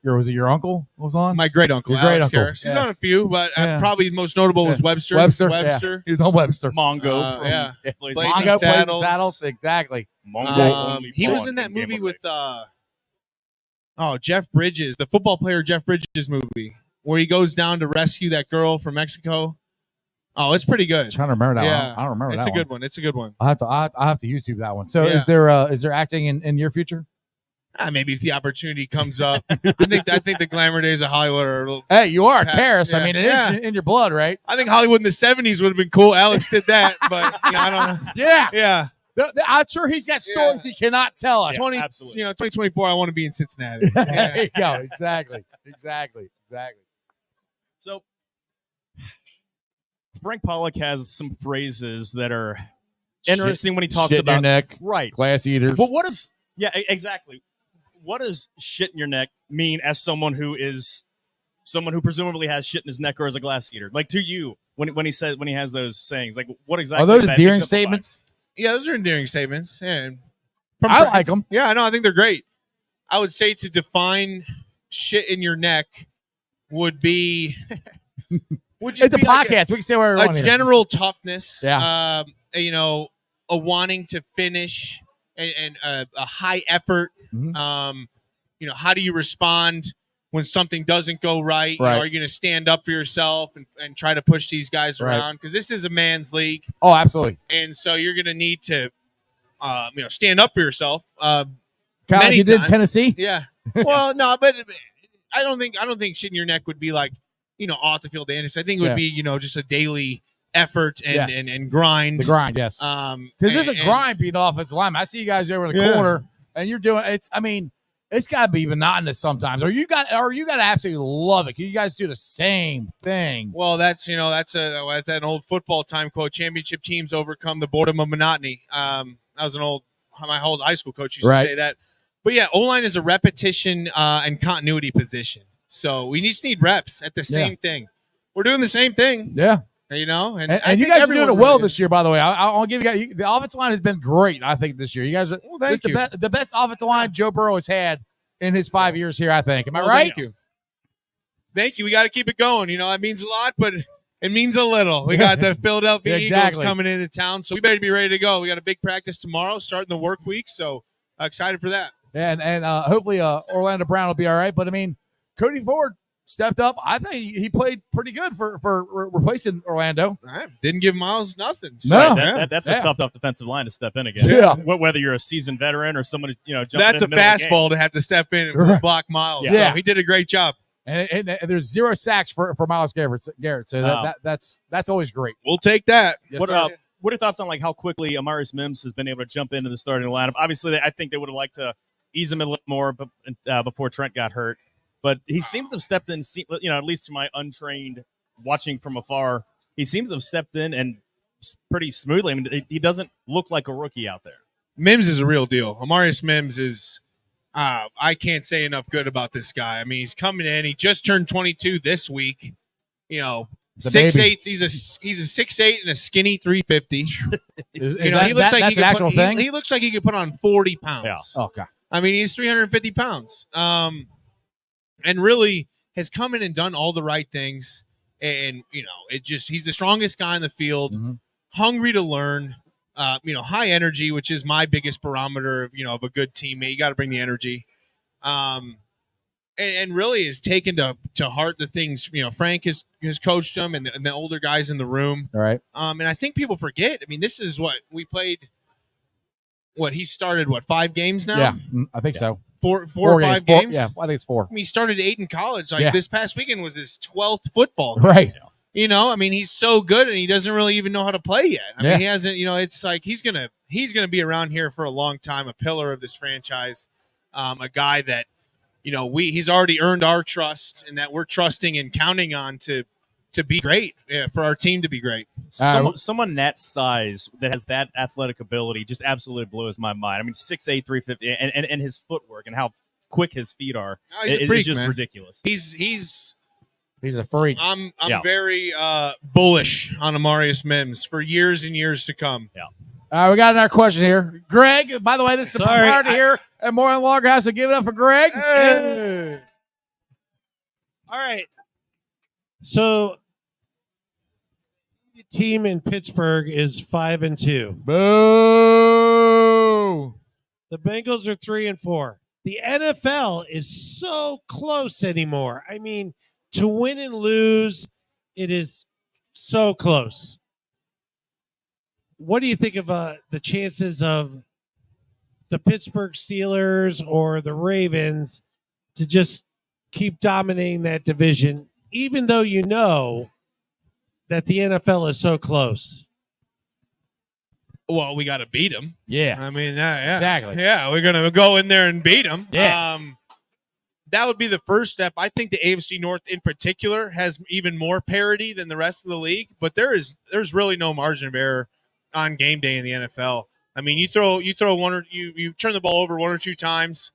was it your uncle was on? My great uncle, Your great Alex uncle, Karras. He's yes. on a few, but Yeah. probably most notable was Webster. Webster. Yeah. He was on Webster. Mongo from Yeah. Blazing Blazing Mongo, Blazing Saddles. Saddles. Exactly. Mongo. He was in that movie with Jeff Bridges, the football player Jeff Bridges movie, where he goes down to rescue that girl from Mexico. Oh, it's pretty good. I'm trying to remember that Yeah, one. I don't remember it's that a good one. It's a good one. I'll have to YouTube that one. So Yeah. is there acting in your future? Maybe if the opportunity comes up. I think the glamour days of Hollywood are a little. Hey, you are past. Karras. Yeah. I mean, it Yeah. is in your blood, right? I think Hollywood in the 70s would have been cool. Alex did that, but I don't know. Yeah. Yeah. I'm sure he's got stories he cannot tell us. 2024, I want to be in Cincinnati. Yeah. There you go. Exactly. So Frank Pollock has some phrases that are interesting when he talks Shit in about your neck, right glass eaters. But what is exactly? What does shit in your neck mean as someone who presumably has shit in his neck or as a glass eater? Like to you, when he has those sayings, like what exactly Are those does that endearing exemplify? statements? Yeah, those are endearing statements. Yeah. I like them. Yeah, no, I think they're great. I would say to define shit in your neck would be It's a podcast. We can say where we a want here. general toughness. Yeah. A wanting to finish and a high effort. Mhm. How do you respond when something doesn't go right? Right. Are you going to stand up for yourself and try to push these guys Right. around? Because this is a man's league. Oh, absolutely. And so you're going to need to, stand up for yourself. Kind of Many like you did in times. Tennessee. Yeah. Well, no, but I don't think shit in your neck would be like, off the field antics. I think it would be, just a daily effort and Yes. and grind. The grind, yes. Because Because it's a grind being offensive lineman. I see you guys over in the Yeah. corner, and you're doing it's. I mean, it's got to be monotonous sometimes, or you got to absolutely love it. You guys do the same thing. Well, that's an old football time quote. Championship teams overcome the boredom of monotony. That was my whole high school coach used Right. to say that. But yeah, O-line is a repetition and continuity position. So we just need reps at the same thing. We're doing the same thing, Yeah, and and I you think guys are everyone doing it well really this is. year. By the way, I'll give you guys the offensive line has been great. I think this year, you guys are Well, this thank you. the best offensive line Joe Burrow has had in his 5 years here. I think. Am I Well, right? Thank you. Thank you. We got to keep it going. It means a lot, but it means a little. We got the Philadelphia Exactly. Eagles coming into town, so we better be ready to go. We got a big practice tomorrow, starting the work week, so excited for that. And hopefully Orlando Brown will be all right. But I mean, Cody Ford stepped up. I think he played pretty good for replacing Orlando. All right. Didn't give Miles nothing. So, No. yeah. That's Yeah. a tough defensive line to step in again. Yeah. Whether you're a seasoned veteran or someone jumping That's in a the middle of the game. fastball to have to step in and Right. block Miles. Yeah. So he did a great job. And there's 0 sacks for Miles Garrett. So Wow. that's always great. We'll take that. Yes, What sir. are your thoughts on like how quickly Amaris Mims has been able to jump into the starting lineup? Obviously, I think they would have liked to ease him a little more, but before Trent got hurt. But he seems to have stepped in. At least to my untrained watching from afar, he seems to have stepped in and pretty smoothly. I mean, he doesn't look like a rookie out there. Mims is a real deal. Amarius Mims is I can't say enough good about this guy. I mean, he's coming in. He just turned 22 this week. He's a 6'8". baby. He's a 6'8" and a skinny 350. Is He that, looks like that's he an could actual put, thing? He looks like he could put on 40 pounds. Yeah. Okay. I mean, he's 350 pounds. And really has come in and done all the right things. And, he's the strongest guy in the field, Mhm. hungry to learn, high energy, which is my biggest barometer of a good teammate. You got to bring the energy. And really has taken to heart the things, Frank has coached him and the older guys in the room. All right. And I think people forget. I mean, this is what we played. He started 5 games now? Yeah, I think so. Four or five Four- games? yeah, I think it's 4. I mean, he started 8 in college. Yeah. This past weekend was his 12th football game. Right. I mean, he's so good and he doesn't really even know how to play yet. I Yeah. mean, he hasn't, it's like he's gonna be around here for a long time, a pillar of this franchise, a guy that, he's already earned our trust and that we're trusting and counting on to be great, for our team to be great. Someone that size that has that athletic ability just absolutely blows my mind. I mean, 6'8", 350, and his footwork and how quick his feet are. Oh, he's a It's freak, just man. ridiculous. He's He's a freak. I'm Yeah. very bullish on Amarius Mims for years and years to come. All right, we got another question here. Greg, by the way, this is the Sorry, priority here. And more than longer has to give it up for Greg. Hey. All right. So the team in Pittsburgh is 5-2. Boo! The Bengals are 3-4. The NFL is so close anymore. I mean, to win and lose, it is so close. What do you think of the chances of the Pittsburgh Steelers or the Ravens to just keep dominating that division, even though you know that the NFL is so close? Well, we got to beat them. Yeah. I mean, yeah, Exactly. Yeah, we're gonna go in there and beat them. Yeah. That would be the first step. I think the AFC North in particular has even more parity than the rest of the league, but there's really no margin of error on game day in the NFL. I mean, you throw one or you turn the ball over one or two times,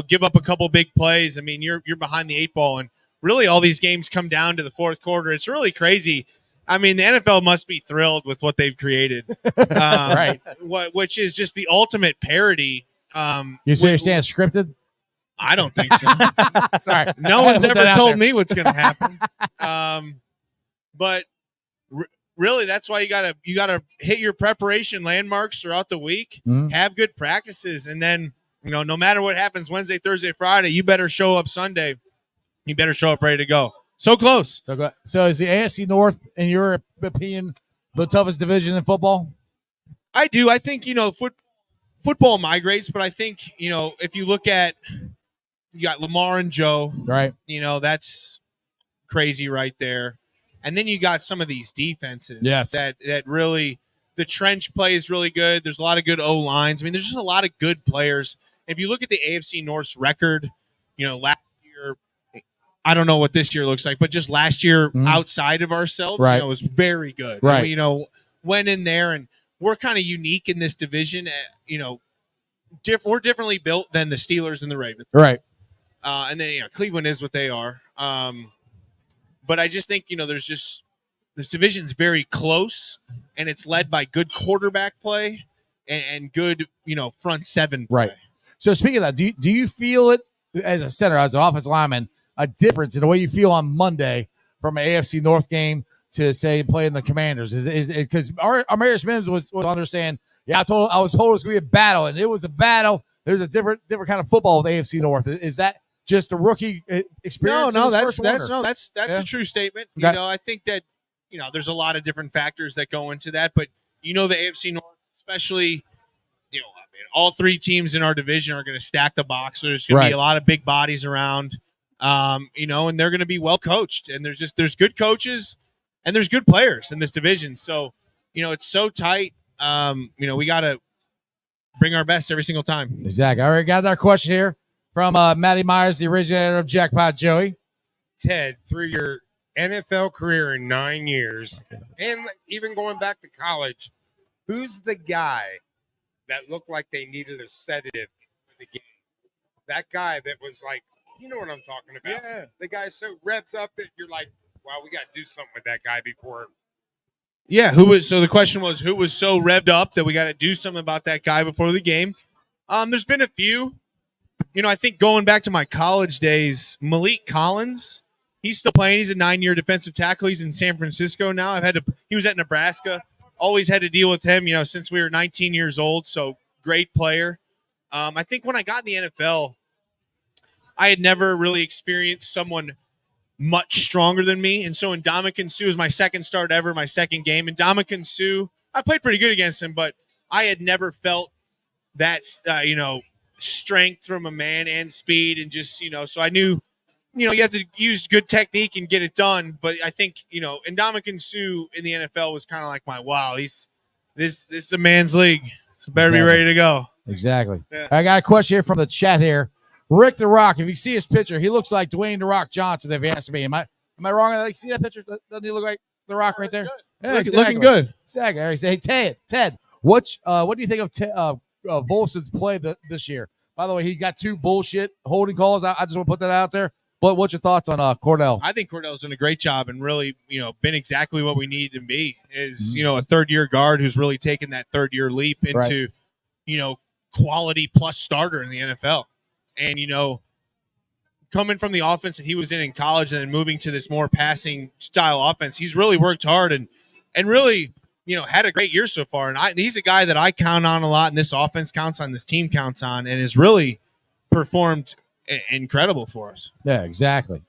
give up a couple big plays. I mean, you're behind the 8 ball, and really all these games come down to the fourth quarter. It's really crazy. I mean, the NFL must be thrilled with what they've created, Right. Which is just the ultimate parody. You say you're saying scripted? I don't think so. Sorry. No one's ever told me what's going to happen. But really, that's why you gotta hit your preparation landmarks throughout the week. Mhm. Have good practices, and then no matter what happens Wednesday, Thursday, Friday, you better show up Sunday. You better show up ready to go. So close. So is the AFC North, in your opinion, the toughest division in football? I do. I think football migrates, but I think if you look at you got Lamar and Joe, Right. That's crazy right there. And then you got some of these defenses Yes. that really the trench play is really good. There's a lot of good O lines. I mean, there's just a lot of good players. If you look at the AFC North's record, last year, I don't know what this year looks like, but just last year outside of ourselves, Right. It was very good. Right. And went in there, and we're kind of unique in this division. We're differently built than the Steelers and the Ravens. Right. And then Cleveland is what they are. But I just think there's just this division's very close, and it's led by good quarterback play and good front seven play. Right. So speaking of that, do you feel it as a center, as an offensive lineman, a difference in the way you feel on Monday from an AFC North game to say playing the Commanders? Is because our Marius Mims was understanding? Yeah, I was told it was going to be a battle, and it was a battle. There's a different kind of football with AFC North. Is that just a rookie experience? No, that's a true statement. Okay. I think that there's a lot of different factors that go into that, but the AFC North, especially all three teams in our division are going to stack the box. So there's going to be a lot of big bodies around, and they're going to be well coached. And there's good coaches and there's good players in this division. So it's so tight. We got to bring our best every single time. Exactly. All right, got another question here from Matty Myers, the originator of Jackpot Joey. Ted, through your NFL career in 9 years, and even going back to college, who's the guy that looked like they needed a sedative for the game? That guy that was like, you know what I'm talking about. Yeah. The guy's so revved up that you're like, wow, we got to do something with that guy before. Yeah, so the question was, who was so revved up that we got to do something about that guy before the game? There's been a few. I think going back to my college days, Malik Collins, he's still playing. He's a 9-year defensive tackle. He's in San Francisco now. He was at Nebraska. Always had to deal with him, since we were 19 years old. So great player. I think when I got in the NFL, I had never really experienced someone much stronger than me. And so in Ndamukong Suh was my second start ever, my second game. And Ndamukong Suh, I played pretty good against him, but I had never felt that, strength from a man and speed. And just, so I knew, you have to use good technique and get it done. But I think, Ndamukong Suh in the NFL was kind of like wow, this is a man's league. So better be ready to go. Exactly. Yeah. I got a question here from the chat here. Rick the Rock, if you see his picture, he looks like Dwayne the Rock Johnson, if you ask me. Am I wrong? Like, see that picture? Doesn't he look like the Rock right there? Yeah, Looking good. Exactly. All right, say, hey, Ted, what do you think of Volson's play this year? By the way, he got 2 bullshit holding calls. I just want to put that out there. But what's your thoughts on Cordell? I think Cordell's done a great job and really, been exactly what we need to be. Is a third-year guard who's really taken that third-year leap into, quality plus starter in the NFL. And, coming from the offense that he was in college and then moving to this more passing style offense, he's really worked hard and really, had a great year so far. And he's a guy that I count on a lot, and this offense counts on, this team counts on, and has really performed incredible for us. Yeah, exactly.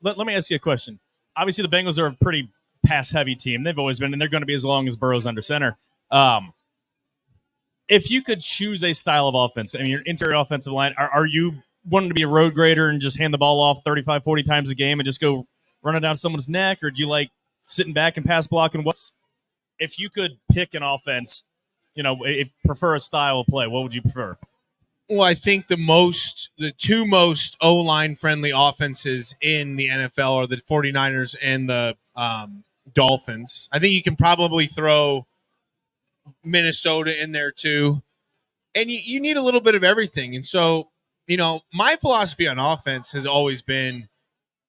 Let me ask you a question. Obviously, the Bengals are a pretty pass-heavy team. They've always been, and they're going to be as long as Burrow's under center. If you could choose a style of offense, your interior offensive line, are you wanting to be a road grader and just hand the ball off 35, 40 times a game and just go run it down someone's neck, or do you like sitting back and pass blocking? If you could pick an offense, prefer a style of play, what would you prefer? Well, I think the two most O-line friendly offenses in the NFL are the 49ers and the Dolphins. I think you can probably throw Minnesota in there too. And you need a little bit of everything. And so, my philosophy on offense has always been,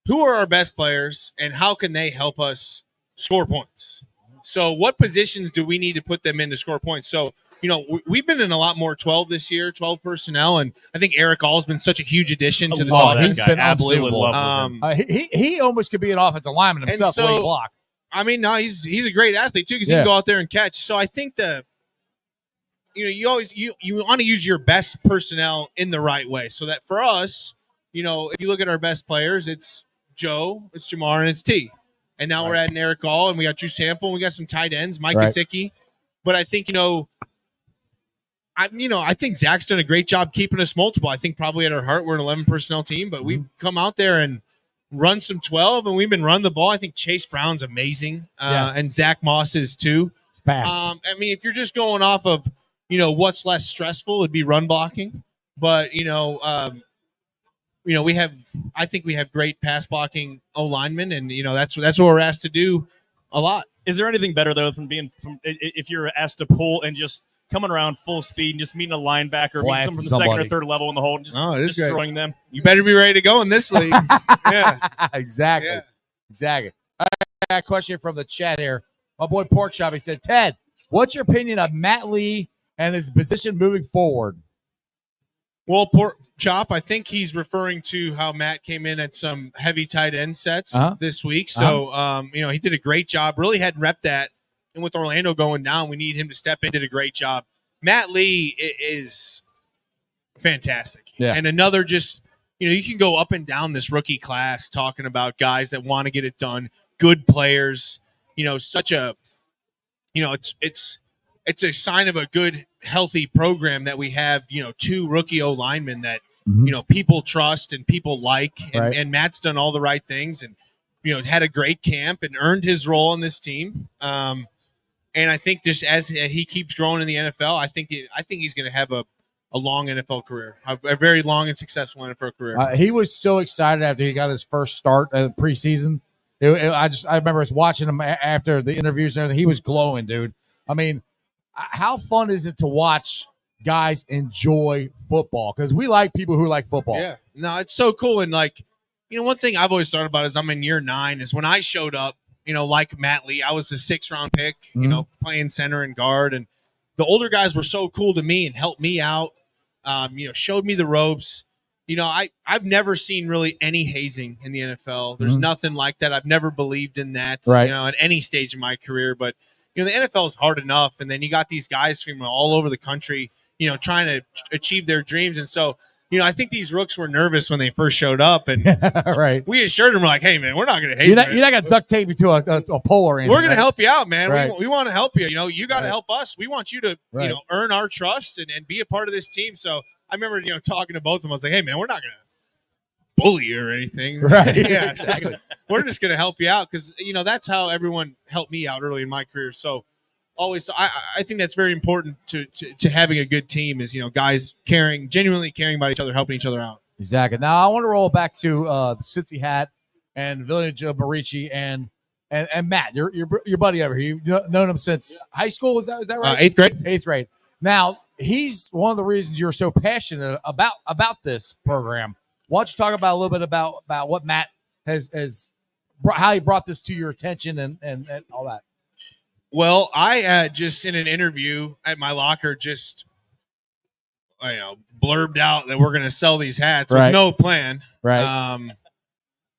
who are our best players and how can they help us score points? So what positions do we need to put them in to score points? So, we've been in a lot more 12 this year, 12 personnel, and I think Eric All's been such a huge addition to this offense. He's been unbelievable. He almost could be an offensive lineman himself. So, way he block. No, he's a great athlete too, because he can go out there and catch. So I think you always want to use your best personnel in the right way. So that for us, if you look at our best players, it's Joe, it's Jamar, and it's T. And now we're adding Eric All, and we got Drew Sample, and we got some tight ends, Mike Gesicki. But I think I think Zach's done a great job keeping us multiple. I think probably at our heart we're an 11 personnel team, but we've come out there and run some 12, and we've been running the ball. I think Chase Brown's amazing, and Zach Moss is too. Fast. If you're just going off of what's less stressful, it'd be run blocking. But I think we have great pass blocking O linemen, and that's what we're asked to do a lot. Is there anything better though from if you're asked to pull and just coming around full speed and just meeting a linebacker, meeting someone from the second or third level in the hole, and just destroying them? You better be ready to go in this league. Yeah, exactly. Yeah. Exactly. All right, I got a question from the chat here. My boy Pork Chop, he said, Ted, what's your opinion of Matt Lee and his position moving forward? Well, Pork Chop, I think he's referring to how Matt came in at some heavy tight end sets this week. So, he did a great job. Really hadn't repped that. And with Orlando going down, we need him to step in. Did a great job. Matt Lee is fantastic. Yeah. And another you can go up and down this rookie class talking about guys that want to get it done, good players, such a, it's a sign of a good, healthy program that we have, two rookie O linemen that, people trust and people like. And Matt's done all the right things and, had a great camp and earned his role in this team. And I think just as he keeps growing in the NFL, I think he's going to have a long NFL career, a very long and successful NFL career. He was so excited after he got his first start at preseason. I remember watching him after the interviews and everything. He was glowing, dude. How fun is it to watch guys enjoy football? Because we like people who like football. Yeah, no, it's so cool. And one thing I've always thought about is I'm in year 9 is when I showed up. Like Matt Lee, I was a 6th round pick, playing center and guard. And the older guys were so cool to me and helped me out, showed me the ropes. I've never seen really any hazing in the NFL. There's nothing like that. I've never believed in that, at any stage of my career. But, the NFL is hard enough. And then you got these guys from all over the country, trying to achieve their dreams. And so, I think these rooks were nervous when they first showed up, and we assured them, we're like, "Hey, man, we're not going to hate you. You're not going to duct tape you to a pole or anything. We're going to help you out, man. Right. We want to help you. You got to help us. We want you to, earn our trust and be a part of this team." So I remember, talking to both of them. I was like, "Hey, man, we're not going to bully you or anything." Right? Yeah, exactly. We're just going to help you out because that's how everyone helped me out early in my career. So. Always, I think that's very important to having a good team is, guys genuinely caring about each other, helping each other out. Exactly. Now I want to roll back to the Cincy Hat and Village of Marici and Matt, your buddy over here. You've known him since high school. Is that right? 8th grade. 8th grade. Now he's one of the reasons you're so passionate about this program. Why don't you talk about a little bit about what Matt has how he brought this to your attention and all that. Well, I just in an interview at my locker just blurbed out that we're going to sell these hats Right. with no plan. Right.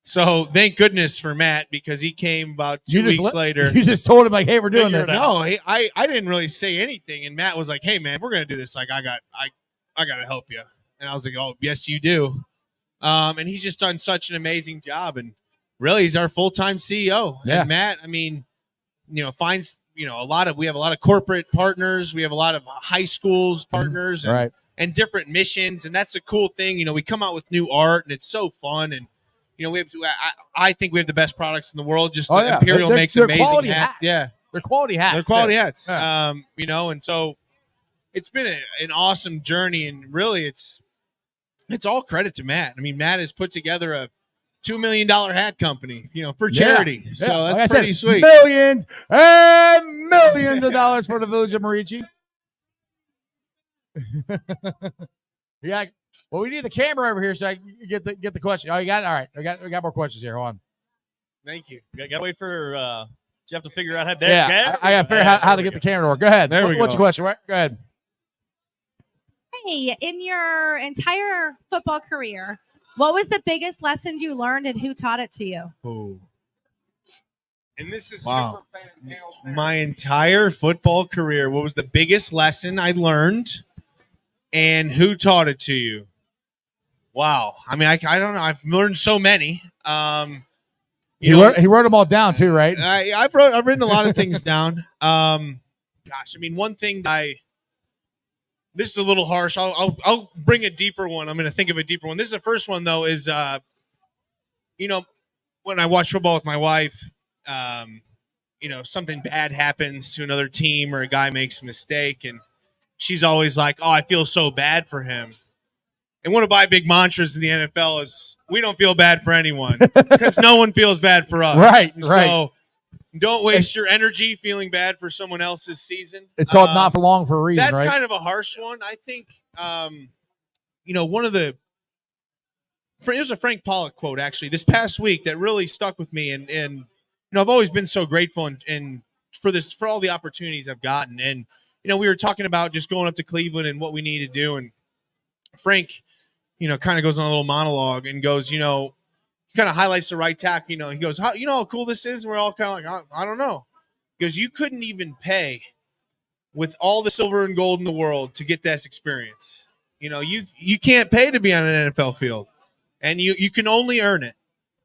So thank goodness for Matt, because he came about 2 weeks later. You just told him like, "Hey, we're doing this." No, I didn't really say anything, and Matt was like, "Hey, man, we're going to do this. Like, I got to help you." And I was like, "Oh, yes, you do." And he's just done such an amazing job, and really, he's our full-time CEO. Yeah. And Matt, I mean, finds we have a lot of corporate partners, we have a lot of high schools partners, and, Right. and different missions, and that's a cool thing. We come out with new art, and it's so fun, and we have. I think we have the best products in the world. Just Imperial makes they're amazing quality hats. Yeah, They're quality hats. they're quality hats. Yeah. And so it's been an awesome journey, and really, it's all credit to Matt. I mean, Matt has put together a $2 million hat company, for charity. Yeah. So Like that's I pretty said, sweet. Millions and millions of dollars for the village of Marici. Yeah. Well, we need the camera over here so I can get the question. Oh, you got it? All right. We got more questions here. Hold on. Thank you. Gotta wait for Jeff to figure out how. Yeah, I got to figure out how to get the camera to work. Go ahead. There we What's go. your question? Go ahead. Hey, in your entire football career, what was the biggest lesson you learned and who taught it to you? Oh, And this is wow. super fan. My entire football career, what was the biggest lesson I learned, and who taught it to you? Wow. I mean, I don't know. I've learned so many. He wrote them all down too, right? I've written a lot of things down. Gosh, I mean, one thing this is a little harsh. I'll bring a deeper one. I'm going to think of a deeper one. This is the first one though. Is when I watch football with my wife, something bad happens to another team or a guy makes a mistake, and she's always like, "Oh, I feel so bad for him." And one of my big mantras in the NFL is, we don't feel bad for anyone because no one feels bad for us. Right. So don't waste your energy feeling bad for someone else's season. It's called not for long for a reason, That's right? kind of a harsh one. I think, one of the – there's a Frank Pollock quote, actually, this past week that really stuck with me. And I've always been so grateful and for all the opportunities I've gotten. And, we were talking about just going up to Cleveland and what we need to do. And Frank – kind of goes on a little monologue and goes, kind of highlights the right tackle. He goes, how cool this is? And we're all kind of like, I don't know. He goes, you couldn't even pay with all the silver and gold in the world to get this experience. You can't pay to be on an NFL field, and you can only earn it.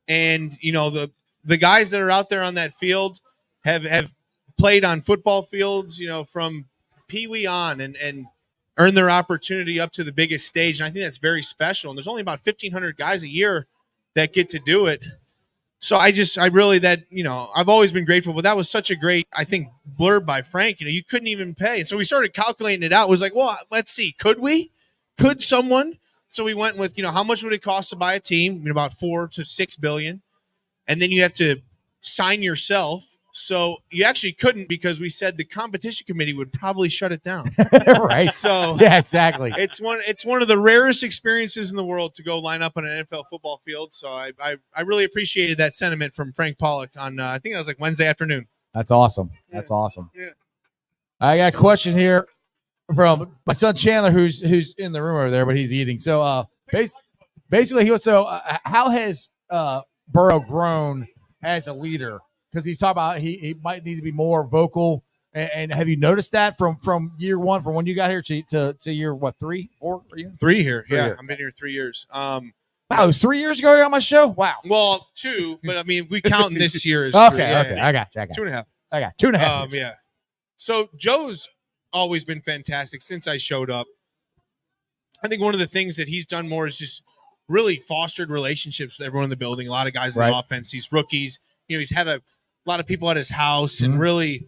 And, the guys that are out there on that field have played on football fields, from Pee Wee on and earn their opportunity up to the biggest stage. And I think that's very special. And there's only about 1,500 guys a year that get to do it. So I've always been grateful, but that was such a great, I think, blurb by Frank. You couldn't even pay. And so we started calculating it out. It was like, well, let's see. Could someone? So we went with, how much would it cost to buy a team? About $4 to $6 billion. And then you have to sign yourself. So you actually couldn't, because we said the competition committee would probably shut it down. Right. So yeah, exactly. It's one of the rarest experiences in the world to go line up on an NFL football field. So I really appreciated that sentiment from Frank Pollock on I think it was like Wednesday afternoon. That's awesome. That's awesome. Yeah. I got a question here from my son Chandler, who's in the room over there, but he's eating. So basically he was how has Burrow grown as a leader? Because he's talking about he might need to be more vocal. And have you noticed that from year one, from when you got here to year, what, 3, 4? 3 here. Three Yeah, here. I've been here 3 years. Wow, it was 3 years ago you're on my show? Wow. Well, 2, but I mean, we counting this year as Okay, 3. Yeah, okay. yeah. I got you. 2.5. I got 2.5 years. Yeah. So Joe's always been fantastic since I showed up. I think one of the things that he's done more is just really fostered relationships with everyone in the building. A lot of guys in the offense, these rookies. He's had a lot of people at his house and really,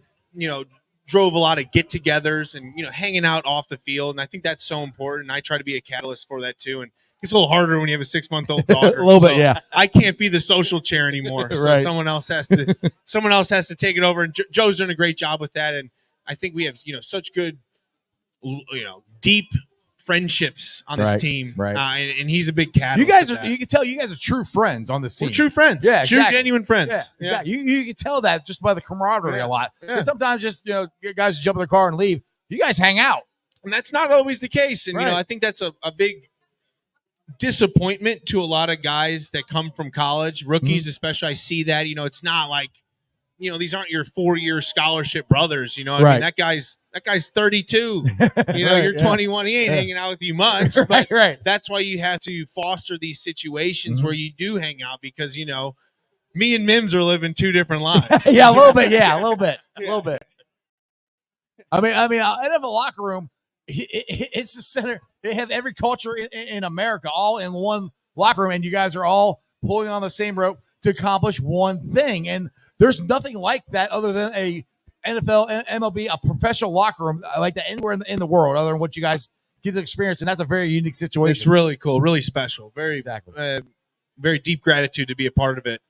drove a lot of get-togethers and, hanging out off the field. And I think that's so important. And I try to be a catalyst for that too. And it's a little harder when you have a 6-month-old daughter. A little bit, yeah. I can't be the social chair anymore. So Right. someone else has to take it over. And Joe's done a great job with that. And I think we have, such good, deep friendships on this team. Right. And he's a big catalyst. You guys of that. you can tell you guys are true friends on this team. We're true friends. Yeah, True, exactly. genuine friends. Yeah, exactly. You can tell that just by the camaraderie a lot. 'Cause sometimes just guys jump in their car and leave. You guys hang out. And that's not always the case. And, Right. I think that's a big disappointment to a lot of guys that come from college, rookies, especially. I see that, it's not like, these aren't your 4-year scholarship brothers. You know what I mean? That guy's 32. You're 21. He ain't hanging out with you much. But that's why you have to foster these situations where you do hang out because, me and Mims are living two different lives. Yeah, a little bit. Yeah, a little bit. A little bit. I mean, out of a locker room, it's the center. They have every culture in America all in one locker room, and you guys are all pulling on the same rope to accomplish one thing. And there's nothing like that other than a NFL, MLB, a professional locker room like that anywhere in the world, other than what you guys get to experience. And that's a very unique situation. It's really cool, really special, very exactly, very deep gratitude to be a part of it.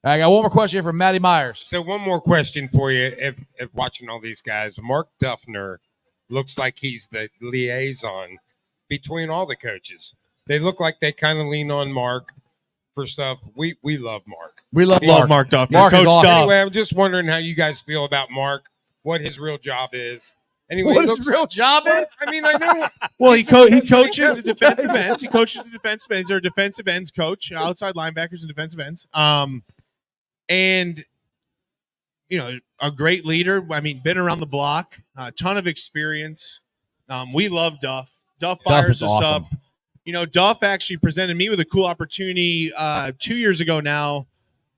I got one more question here from Matty Myers. So one more question for you. If watching all these guys, Mark Duffner looks like he's the liaison between all the coaches. They look like they kind of lean on Mark for stuff. We love Mark. We love Mark Duffner. Mark Coach Duff. Anyway, I'm just wondering how you guys feel about Mark, what his real job is. Anyway, What his real job is? I mean, I know. Well, he coaches the defensive ends. He coaches the defensive ends. They're a defensive ends coach, outside linebackers and defensive ends. And, a great leader. I mean, been around the block, a ton of experience. We love Duff. Duff fires us up. Duff actually presented me with a cool opportunity 2 years ago now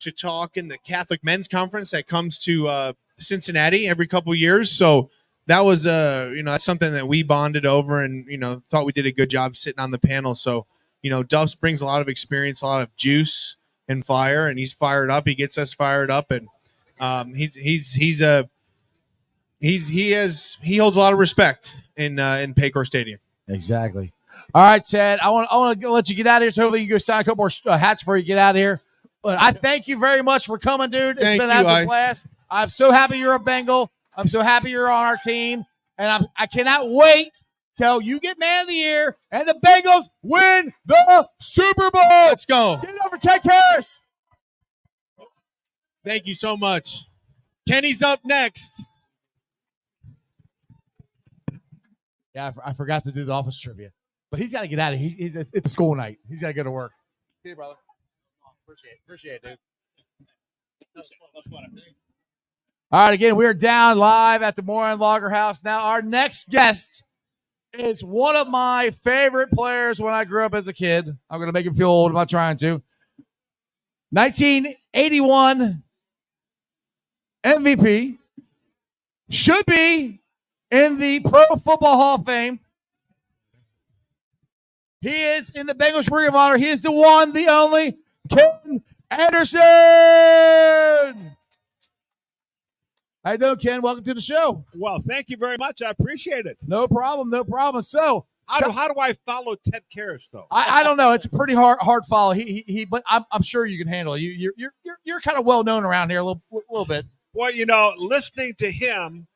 to talk in the Catholic Men's Conference that comes to Cincinnati every couple years. So that was, that's something that we bonded over and, thought we did a good job sitting on the panel. So, Duff brings a lot of experience, a lot of juice and fire, and he's fired up. He gets us fired up, and he holds a lot of respect in Paycor Stadium. Exactly. All right, Ted. I want to let you get out of here. So hopefully you can go sign a couple more hats before you get out of here. But I thank you very much for coming, dude. It's been an absolute blast. I'm so happy you're a Bengal. I'm so happy you're on our team, and I cannot wait till you get Man of the Year and the Bengals win the Super Bowl. Let's go. Get it over Ted Karras. Thank you so much. Kenny's up next. Yeah, I forgot to do the office trivia, but he's got to get out of here. It's a school night. He's got to go to work. See you, brother. Appreciate it, dude. All right, again, we're down live at the Moerlein Lager House. Now, our next guest is one of my favorite players when I grew up as a kid. I'm going to make him feel old. I'm not trying to. 1981 MVP. Should be in the Pro Football Hall of Fame. He is in the Bengals Ring of Honor. He is the one, the only, Ken Anderson. How you doing, Ken? Welcome to the show. Well, thank you very much. I appreciate it. No problem. So, how do I follow Ted Karras, though? I don't know. It's a pretty hard follow. But I'm sure you can handle it. You're kind of well known around here a little bit. Well, listening to him,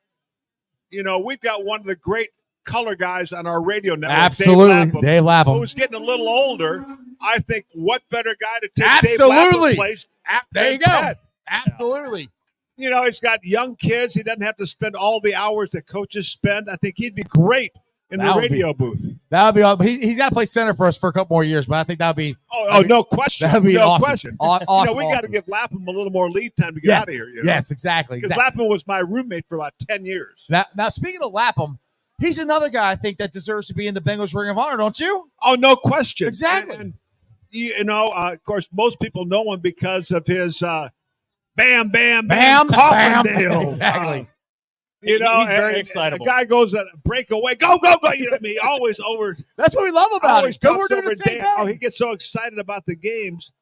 we've got one of the great color guys on our radio network. Absolutely, Dave Lapham. Who's getting a little older. I think what better guy to take Dave Absolutely. Lapham's place? There you go. Ted. Absolutely. He's got young kids. He doesn't have to spend all the hours that coaches spend. I think he'd be great in the radio booth. That would be awesome. He's got to play center for us for a couple more years, but I think that would be. No question. That would be no awesome. question. Awesome. We got to give Lapham a little more lead time to get out of here. Yes, exactly. Because Lapham was my roommate for about 10 years. Now, speaking of Lapham, he's another guy I think that deserves to be in the Bengals Ring of Honor, don't you? Oh, no question. Exactly. And of course, most people know him because of his bam, bam, bam, Coffindale. Exactly. He's very excitable. The guy goes at breakaway, go, go, go. He always over. That's what we love about it. We're doing the same thing. He gets so excited about the games.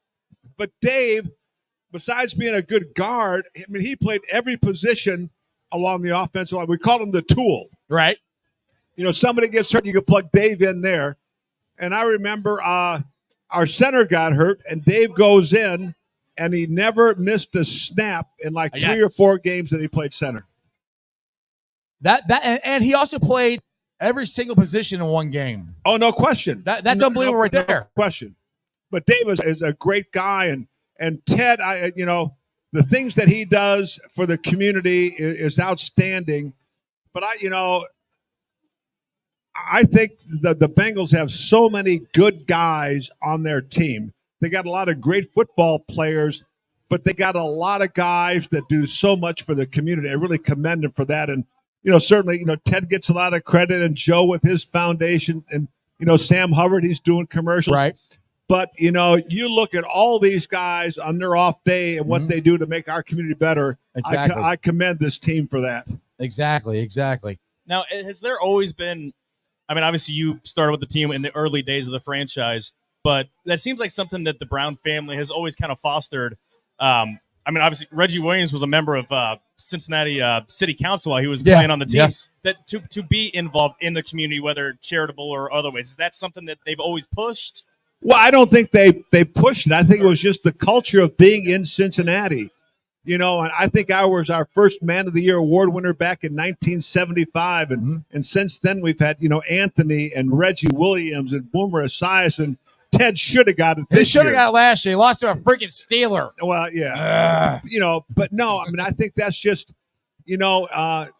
But Dave, besides being a good guard, he played every position along the offensive line. We call him the tool. Right. Somebody gets hurt, you can plug Dave in there. And I remember our center got hurt, and Dave goes in, and he never missed a snap in like 3 or 4 games that he played center. And he also played every single position in one game. Oh, no question. That's unbelievable right there. No question. But Dave is a great guy, and Ted, the things that he does for the community is outstanding. But I think the Bengals have so many good guys on their team. They got a lot of great football players, but they got a lot of guys that do so much for the community. I really commend them for that. And, certainly, Ted gets a lot of credit, and Joe with his foundation, and, Sam Hubbard, he's doing commercials. Right. But, you look at all these guys on their off day and what they do to make our community better. Exactly. I commend this team for that. Exactly. Now, has there always been? I mean, obviously, you started with the team in the early days of the franchise, but that seems like something that the Brown family has always kind of fostered. I mean, obviously, Reggie Williams was a member of Cincinnati City Council while he was playing on the team. Yes. That to be involved in the community, whether charitable or otherwise, is that something that they've always pushed? Well, I don't think they pushed it. I think it was just the culture of being in Cincinnati. And I think I was our first Man of the Year award winner back in 1975. And since then, we've had, Anthony and Reggie Williams and Boomer Esiason, and Ted should have got it. They should have got it last year. He lost to a freaking Steeler. Well, yeah. But no, I mean, I think that's just, Max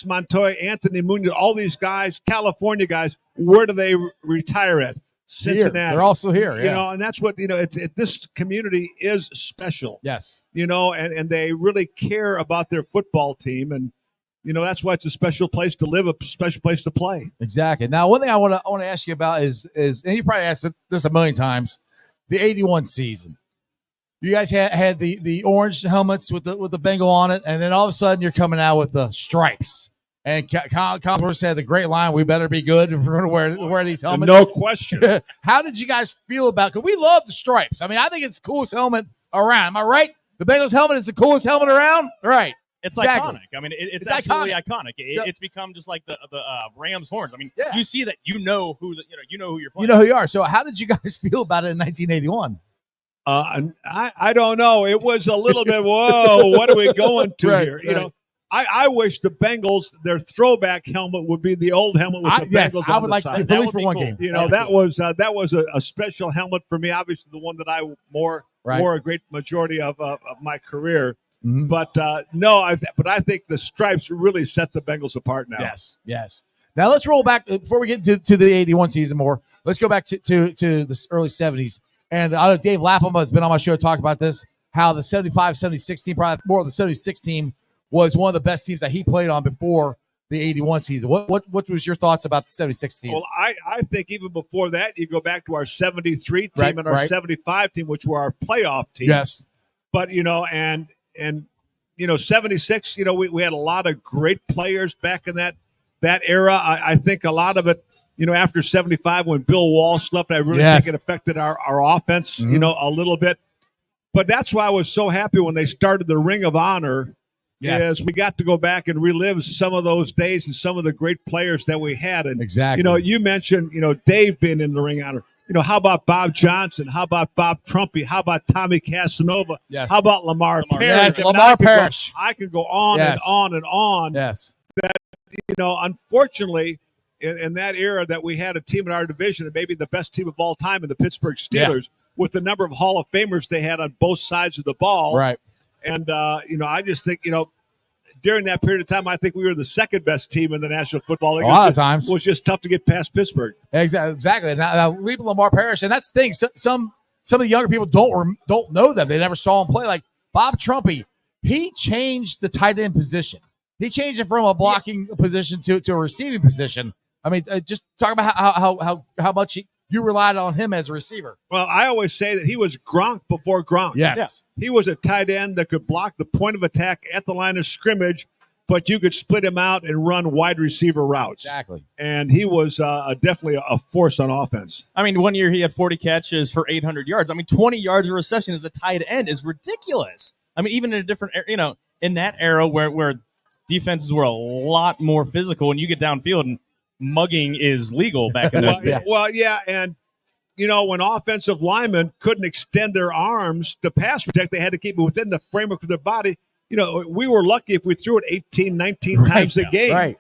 Montoya, Anthony Munoz, all these guys, California guys, where do they retire at? Cincinnati. Here. They're also here, and that's what, this community is special. Yes. And they really care about their football team. And, that's why it's a special place to live, a special place to play. Exactly. Now, one thing I want to ask you about is, and you probably asked this a million times, the 81 season. You guys had the orange helmets with the Bengal on it, and then all of a sudden you're coming out with the stripes. And Collinsworth said the great line, we better be good if we're going to wear these helmets. No question. How did you guys feel about it? Because we love the stripes. I mean, I think it's the coolest helmet around. Am I right? The Bengals helmet is the coolest helmet around? Right. It's exactly. iconic. I mean, it's absolutely iconic. It's become just like the Rams horns. I mean, you see that, you know who you're playing. You know who you are. So how did you guys feel about it in 1981? I don't know. It was a little bit, whoa, what are we going to here? Right. I wish the Bengals, their throwback helmet would be the old helmet with the Bengals I on would the like side. to at least for one game. That was a special helmet for me. Obviously, the one that I wore a great majority of my career. Mm-hmm. But but I think the stripes really set the Bengals apart now. Yes. Now let's roll back before we get to the 81 season more. Let's go back to the early 70s. And I know Dave Lapham has been on my show to talk about this, how the 75-76 team, probably more of the 76 team, was one of the best teams that he played on before the 81 season. What was your thoughts about the 76 team? Well, I think even before that, you go back to our 73 team and our 75 team, which were our playoff team. Yes. But, and 76, we had a lot of great players back in that era. I think a lot of it, after 75 when Bill Walsh left, I really think it affected our offense, a little bit. But that's why I was so happy when they started the Ring of Honor. Yes. Is we got to go back and relive some of those days and some of the great players that we had. And, exactly. You mentioned, Dave being in the Ring of Honor. How about Bob Johnson? How about Bob Trumpy? How about Tommy Casanova? Yes. How about Lamar Parrish? Yes, Lamar Parrish. I can go on and on and on. Yes. That, unfortunately, in that era that we had a team in our division and maybe the best team of all time in the Pittsburgh Steelers with the number of Hall of Famers they had on both sides of the ball. Right. And, I just think, during that period of time, I think we were the second best team in the National Football League. A lot of times. It was just tough to get past Pittsburgh. Exactly. Now leaving Lamar Parrish, and that's the thing. Some of the younger people don't know them. They never saw him play. Like Bob Trumpy, he changed the tight end position. He changed it from a blocking position to a receiving position. I mean, just talk about how much you relied on him as a receiver. Well, I always say that he was Gronk before Gronk. Yes. He was a tight end that could block the point of attack at the line of scrimmage, but you could split him out and run wide receiver routes. Exactly. And he was definitely a force on offense. I mean, one year he had 40 catches for 800 yards. I mean, 20 yards of reception as a tight end is ridiculous. I mean, even in a different, in that era where defenses were a lot more physical and you get downfield and mugging is legal back in those days. Well, yeah, and when offensive linemen couldn't extend their arms to pass protect, they had to keep it within the framework of their body. We were lucky if we threw it 18, 19 times a game. Right.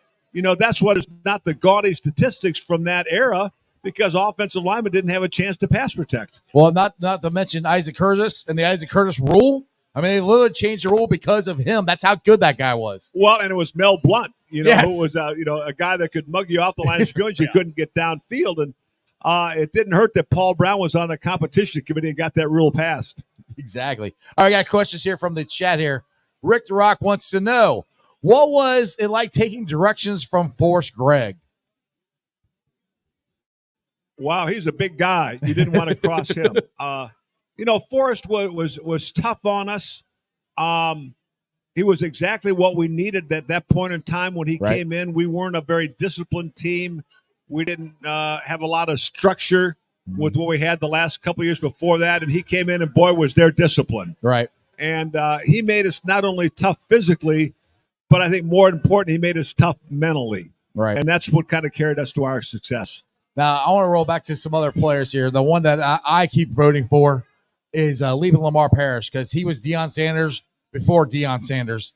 That's what is not the gaudy statistics from that era because offensive linemen didn't have a chance to pass protect. Well, not to mention Isaac Curtis and the Isaac Curtis rule. I mean, they literally changed the rule because of him. That's how good that guy was. Well, and it was Mel Blount. Yes. who was a guy that could mug you off the line of scrimmage. You couldn't get downfield, and it didn't hurt that Paul Brown was on the competition committee and got that rule passed. Exactly. All right, I got questions here from the chat here. Rick the Rock wants to know, what was it like taking directions from Forrest Gregg? Wow, he's a big guy. You didn't want to cross him. Forrest was tough on us. He was exactly what we needed at that point in time when he came in. We weren't a very disciplined team. We didn't have a lot of structure with what we had the last couple of years before that. And he came in, and boy, was there discipline. Right. And he made us not only tough physically, but I think more important, he made us tough mentally. Right. And that's what kind of carried us to our success. Now, I want to roll back to some other players here. The one that I keep voting for is leaving Lamar Parrish, because he was Deion Sanders before Deion Sanders.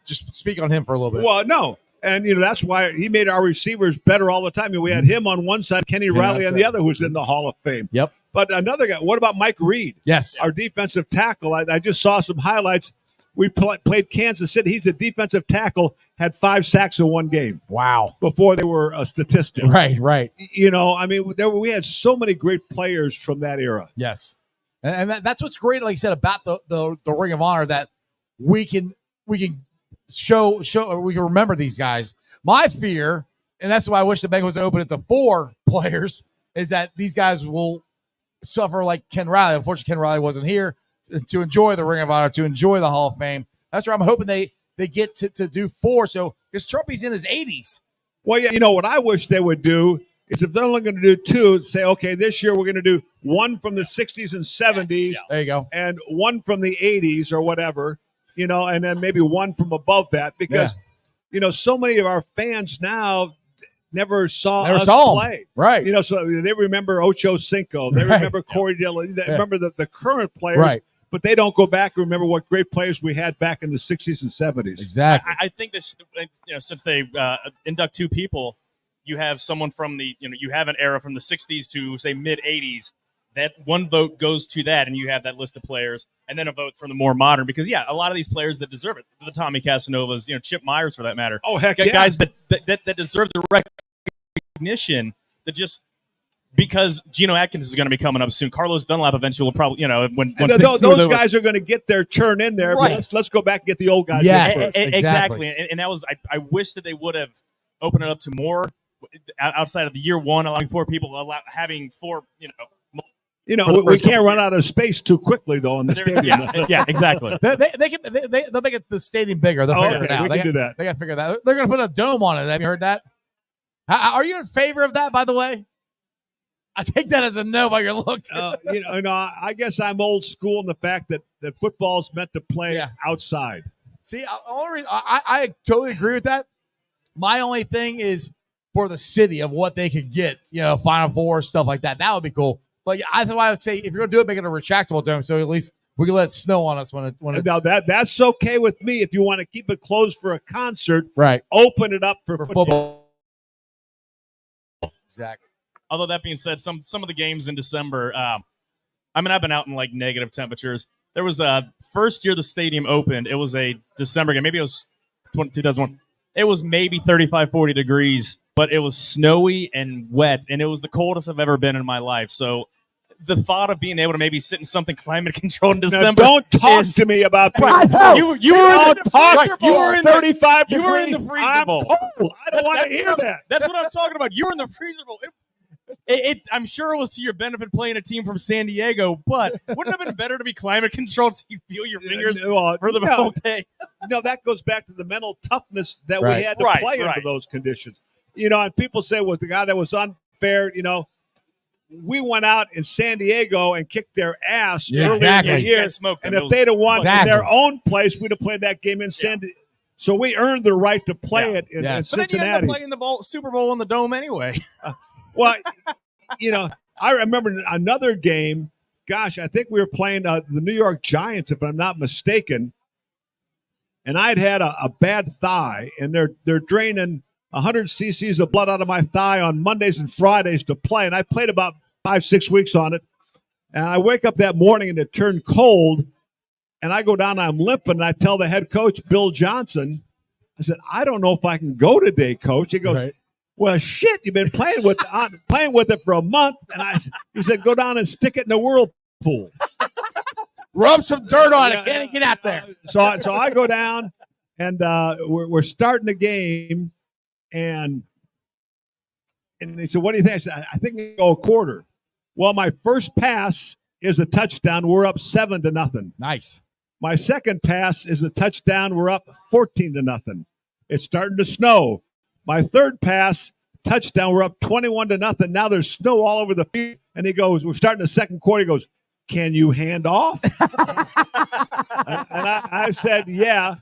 Just speak on him for a little bit. Well, no. And, that's why he made our receivers better all the time. We had him on one side, Kenny Riley on the other, who's in the Hall of Fame. Yep. But another guy, what about Mike Reed? Yes. Our defensive tackle. I just saw some highlights. We played Kansas City. He's a defensive tackle, had 5 sacks in one game. Wow. Before they were a statistic. Right. We had so many great players from that era. Yes. And that's what's great, like you said, about the Ring of Honor, that we can show we can remember these guys. My fear, and that's why I wish the Bengals opened it to 4 players, is that these guys will suffer like Ken Riley. Unfortunately, Ken Riley wasn't here to enjoy the Ring of Honor, to enjoy the Hall of Fame. That's where I'm hoping they get to do 4. So, because Trumpy's in his 80s. Well, yeah, what I wish they would do is, if they're only going to do 2, say, okay, this year we're going to do 1 from the 60s and 70s. Yes. There you go. And 1 from the 80s or whatever, and then maybe 1 from above that. Because, so many of our fans now never saw us play. Right. So they remember Ocho Cinco. They remember Corey Dillon. They remember the current players. Right. But they don't go back and remember what great players we had back in the 60s and 70s. Exactly. I think this, since they induct 2 people, you have someone from you have an era from the 60s to, say, mid 80s. That one vote goes to that, and you have that list of players, and then a vote from the more modern. Because a lot of these players that deserve it, the Tommy Casanovas, Chip Myers for that matter. Oh, heck yeah. Guys that deserve the recognition, that just because Geno Atkins is going to be coming up soon. Carlos Dunlap eventually will probably, when those guys are going to get their turn in there. Right. Let's go back and get the old guys. Yes, in first. Exactly. And that was, I wish that they would have opened it up to more outside of the year 1, allowing 4 people, having 4, we can't run out of space too quickly, though, in the stadium. Yeah, exactly. They'll make the stadium bigger. They'll figure it out. We can do that. They got to figure that out. They're going to put a dome on it. Have you heard that? Are you in favor of that, by the way? I take that as a no by your look. I guess I'm old school in the fact that football's meant to play outside. See, I totally agree with that. My only thing is for the city of what they could get, Final Four, stuff like that. That would be cool. But that's why I would say, if you're going to do it, make it a retractable dome, so at least we can let it snow on us when it's. Now that's okay with me. If you want to keep it closed for a concert, right? Open it up for football. Exactly. Although that being said, some of the games in December, I've been out in like negative temperatures. There was a first year the stadium opened. It was a December game. Maybe it was 2001. It was maybe 35, 40 degrees, but it was snowy and wet, and it was the coldest I've ever been in my life. So the thought of being able to maybe sit in something climate controlled in December. Now, don't talk to me about that. You were in the 35 You were in the freezer bowl. Cold. I don't want to hear that. That's what I'm talking about. You were in the freezer bowl. I'm sure it was to your benefit playing a team from San Diego, but wouldn't it have been better to be climate controlled so you feel your fingers for the whole day? No, that goes back to the mental toughness that we had to play under those conditions. And people say, well, the guy that was unfair, we went out in San Diego and kicked their ass earlier in the year. And if they'd have won in their own place, we'd have played that game in San Diego. So we earned the right to play it in Cincinnati. But then you end up playing the Super Bowl in the Dome anyway. Well, I remember another game. Gosh, I think we were playing the New York Giants, if I'm not mistaken. And I'd had a bad thigh, and they're draining 100 cc's of blood out of my thigh on Mondays and Fridays to play. And I played about 5-6 weeks on it. And I wake up that morning and it turned cold. And I go down, I'm limping, and I tell the head coach, Bill Johnson, I said, I don't know if I can go today, Coach. He goes, Right. well, shit, you've been playing with it for a month. And he said, go down and stick it in the whirlpool. Rub some dirt on it. Can't get out there. So I go down, and we're starting the game, and they said, what do you think? I said, I think we can go a quarter. Well, my first pass is a touchdown. We're up 7-0. Nice. My second pass is a touchdown. We're up 14-0. It's starting to snow. My third pass, touchdown. We're up 21-0. Now there's snow all over the field. And he goes, we're starting the second quarter. He goes, can you hand off? And I said, yeah.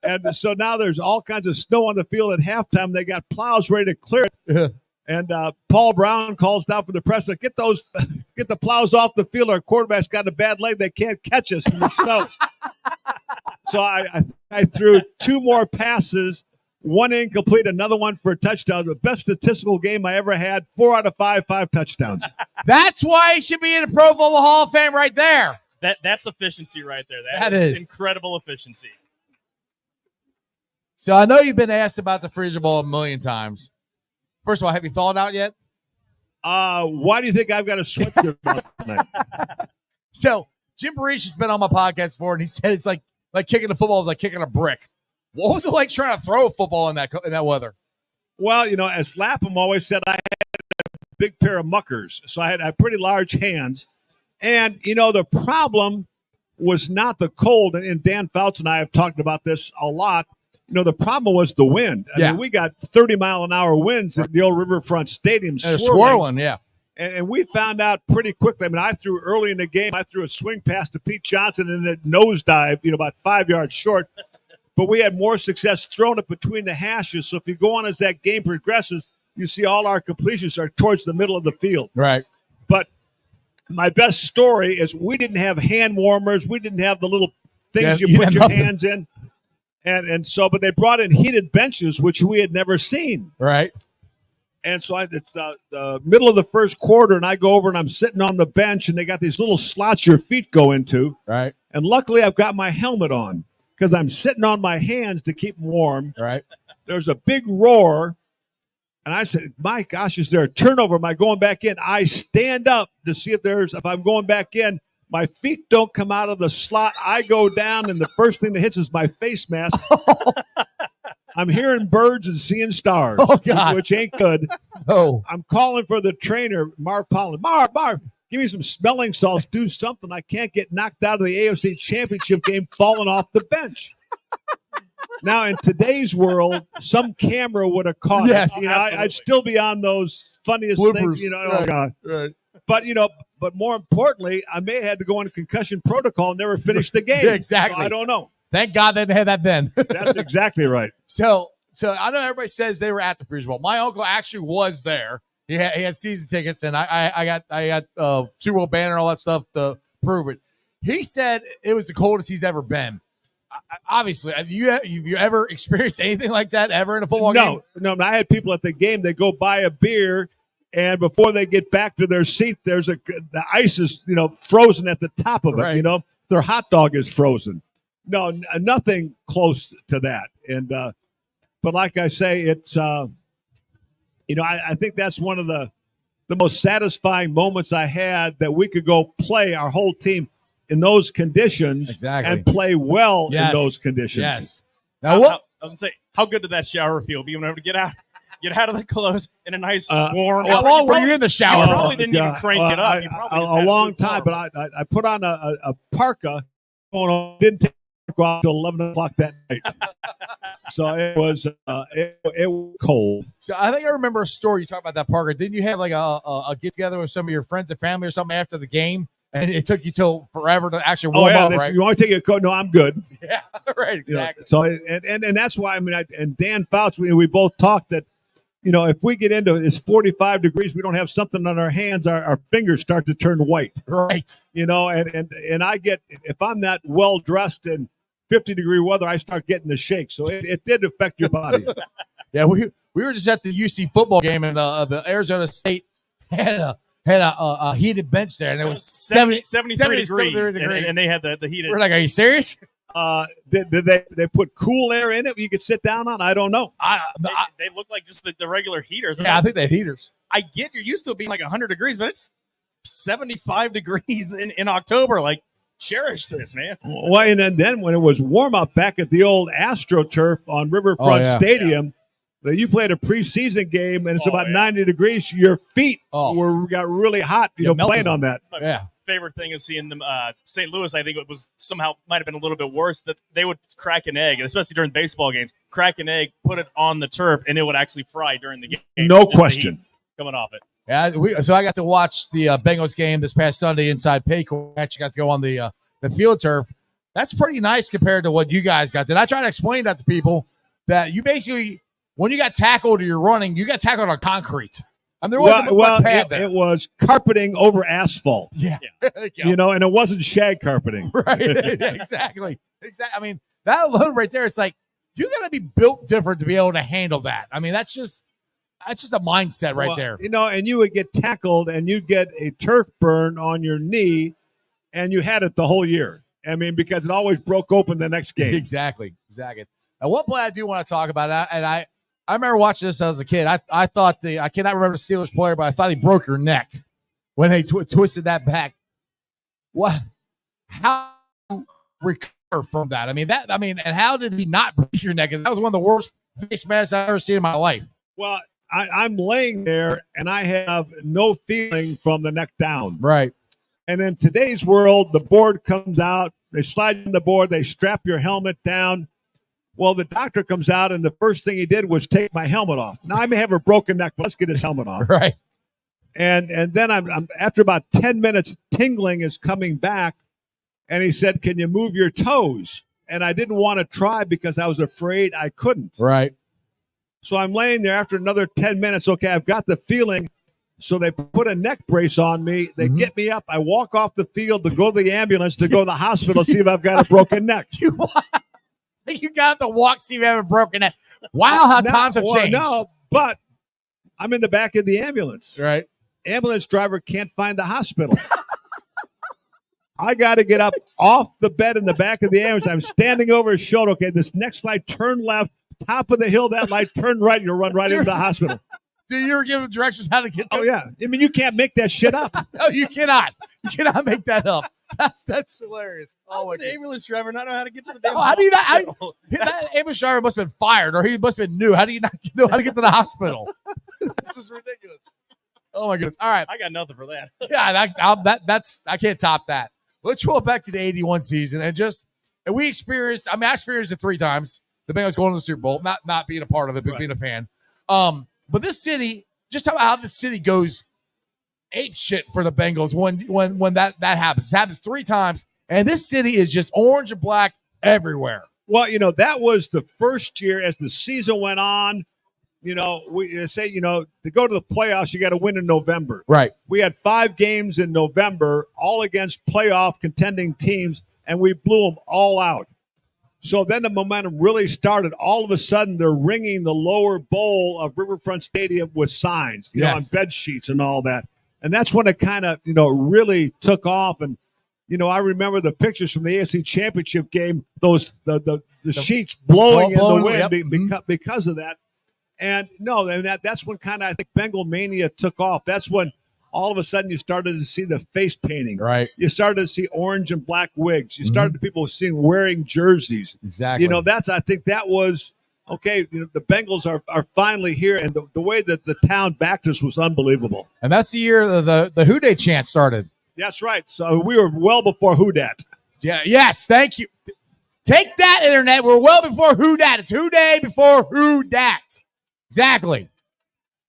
And so now there's all kinds of snow on the field at halftime. They got plows ready to clear it. Yeah. And Paul Brown calls down from the press, get the plows off the field. Our quarterback's got a bad leg. They can't catch us in the snow. So I threw 2 more passes, 1 incomplete, another one for a touchdown. The best statistical game I ever had, 4 out of 5 touchdowns. That's why he should be in the Pro Football Hall of Fame right there. That's efficiency right there. That is incredible efficiency. So I know you've been asked about the Freezer Bowl a million times. First of all, have you thawed out yet? Why do you think I've got a sweatshirt on tonight? So Jim Barish has been on my podcast before, and he said it's like kicking a football is like kicking a brick. What was it like trying to throw a football in that weather? Well, as Lapham always said, I had a big pair of muckers, so I had pretty large hands. And, the problem was not the cold, and Dan Fouts and I have talked about this a lot. The problem was the wind. I mean, we got 30-mile-an-hour winds at the old Riverfront Stadium. Swirling, yeah. And we found out pretty quickly. I mean, I threw early in the game. I threw a swing pass to Pete Johnson and it nosedived, about 5 yards short. But we had more success throwing it between the hashes. So if you go on as that game progresses, you see all our completions are towards the middle of the field. Right. But my best story is we didn't have hand warmers. We didn't have the little things you put your hands in. But they brought in heated benches, which we had never seen. Right. And so it's the middle of the first quarter, and I go over and I'm sitting on the bench, and they got these little slots your feet go into. Right. And luckily, I've got my helmet on because I'm sitting on my hands to keep them warm. Right. There's a big roar, and I said, "My gosh, is there a turnover? Am I going back in?" I stand up to see if I'm going back in. My feet don't come out of the slot. I go down, and the first thing that hits is my face mask. I'm hearing birds and seeing stars, which ain't good. Oh. I'm calling for the trainer, Marv Pollen. Marv, give me some smelling salts. Do something. I can't get knocked out of the AFC Championship game falling off the bench. Now, in today's world, some camera would have caught it. I'd still be on those funniest bloopers. things. Right. Oh, God. Right. But more importantly, I may have had to go into concussion protocol and never finish the game. Yeah, exactly. So I don't know. Thank God they didn't have that then. That's exactly right. So I know everybody says they were at the Freezer Bowl. My uncle actually was there. He had season tickets, and I got Super Bowl banner and all that stuff to prove it. He said it was the coldest he's ever been. Obviously, have you ever experienced anything like that ever in a football game? No. I had people at the game. They go buy a beer, and before they get back to their seat, the ice is frozen at the top of it. Right. Their hot dog is frozen. No, nothing close to that. And but like I say, it's I think that's one of the most satisfying moments I had, that we could go play our whole team in those conditions and play well in those conditions. Yes. Now, I was gonna say, how good did that shower feel? Being able to get out of the clothes in a nice warm. How long were you in the shower? You probably didn't even crank it up. A long time, but I put on a parka. Didn't take until 11 o'clock that night. So it was cold. So I think I remember a story you talked about that, Parker. Didn't you have like a get together with some of your friends and family or something after the game, and it took you till forever to actually warm up, right? You want to take a coat? No, I'm good. Yeah, right, exactly. So and that's why and Dan Fouts, we both talked that if we get into it's 45 degrees, we don't have something on our hands, our fingers start to turn white. Right. And I get, if I'm not well dressed in 50-degree weather, I start getting the shake. So it did affect your body. Yeah, we were just at the UC football game, and the Arizona State had a heated bench there, and it was 73 degrees. And they had the heated. We're like, are you serious? Did they put cool air in it you could sit down on? I don't know. They look like just the regular heaters. Yeah, I think they had heaters. I get you're used to it being like 100 degrees, but it's 75 degrees in October. Like, cherish this, man. Well, and then when it was warm up back at the old AstroTurf on Riverfront Stadium, that you played a preseason game and it's about 90 degrees, your feet got really hot, playing on that. My favorite thing is seeing them. St. Louis, I think it was somehow might have been a little bit worse that they would crack an egg, especially during baseball games. Crack an egg, put it on the turf, and it would actually fry during the game. No question. Coming off it. Yeah, so I got to watch the Bengals game this past Sunday inside Paycor. I actually got to go on the field turf. That's pretty nice compared to what you guys got. Did I try to explain that to people that you basically, when you got tackled or you're running, you got tackled on concrete. And there wasn't much pad there. It was carpeting over asphalt. Yeah. And it wasn't shag carpeting. Right. Exactly. I mean, that alone right there, it's like you got to be built different to be able to handle that. I mean, that's just a mindset right there. And you would get tackled and you'd get a turf burn on your knee, and you had it the whole year. I mean, because it always broke open the next game. Exactly. Now, one play I do want to talk about, and I remember watching this as a kid. I thought I cannot remember the Steelers player, but I thought he broke your neck when they twisted that back. What? How recover from that? And how did he not break your neck? Because that was one of the worst face masks I've ever seen in my life. Well, I'm laying there and I have no feeling from the neck down. Right. And in today's world, the board comes out. They slide in the board. They strap your helmet down. Well, the doctor comes out, and the first thing he did was take my helmet off. Now, I may have a broken neck, but let's get his helmet off. Right. And then I'm after about 10 minutes, tingling is coming back, and he said, "Can you move your toes?" And I didn't want to try because I was afraid I couldn't. Right. So I'm laying there after another 10 minutes. Okay, I've got the feeling. So they put a neck brace on me. They get me up. I walk off the field to go to the ambulance to go to the hospital, see if I've got a broken neck. You got to walk, see if you have a broken neck. Wow, how times have changed. No, but I'm in the back of the ambulance. Right. Ambulance driver can't find the hospital. I got to get up off the bed in the back of the ambulance. I'm standing over his shoulder. Okay, this next light, turn left, top of the hill, that light, turn right, you'll run right into the hospital. So you were giving directions how to get there? Oh, yeah. I mean, you can't make that shit up. No, you cannot. You cannot make that up. That's hilarious. Oh, an ambulance driver not know how to get to the damn how do you not? hospital. That ambulance driver must have been fired, or he must have been new. How do you not know how to get to the hospital? This is ridiculous. Oh my goodness! All right, I got nothing for that. Yeah, that's I can't top that. Let's roll back to the '81 season and we experienced. I experienced it 3 times. The Bengals going to the Super Bowl, not being a part of it, but being a fan. But this city, just how this city goes ape shit for the Bengals when that happens. It happens 3 times, and this city is just orange and black everywhere. Well, that was the first year as the season went on. We say, to go to the playoffs, you got to win in November. Right. We had 5 games in November, all against playoff contending teams, and we blew them all out. So then the momentum really started. All of a sudden, they're ringing the lower bowl of Riverfront Stadium with signs, on bed sheets and all that. And that's when it kind of, really took off. And, I remember the pictures from the AFC Championship game, the sheets blowing in the wind because of that. And that's when kind of, I think, Bengal mania took off. That's when all of a sudden you started to see the face painting. Right. You started to see orange and black wigs. You started to people seeing wearing jerseys. Exactly. I think that was, okay, the Bengals are finally here. And the way that the town backed us was unbelievable. And that's the year the Who Day chant started. That's right. So we were well before Who Dat. Yeah. Yes. Thank you. Take that, Internet. We're well before Who Dat. It's Who Day before Who Dat. Exactly.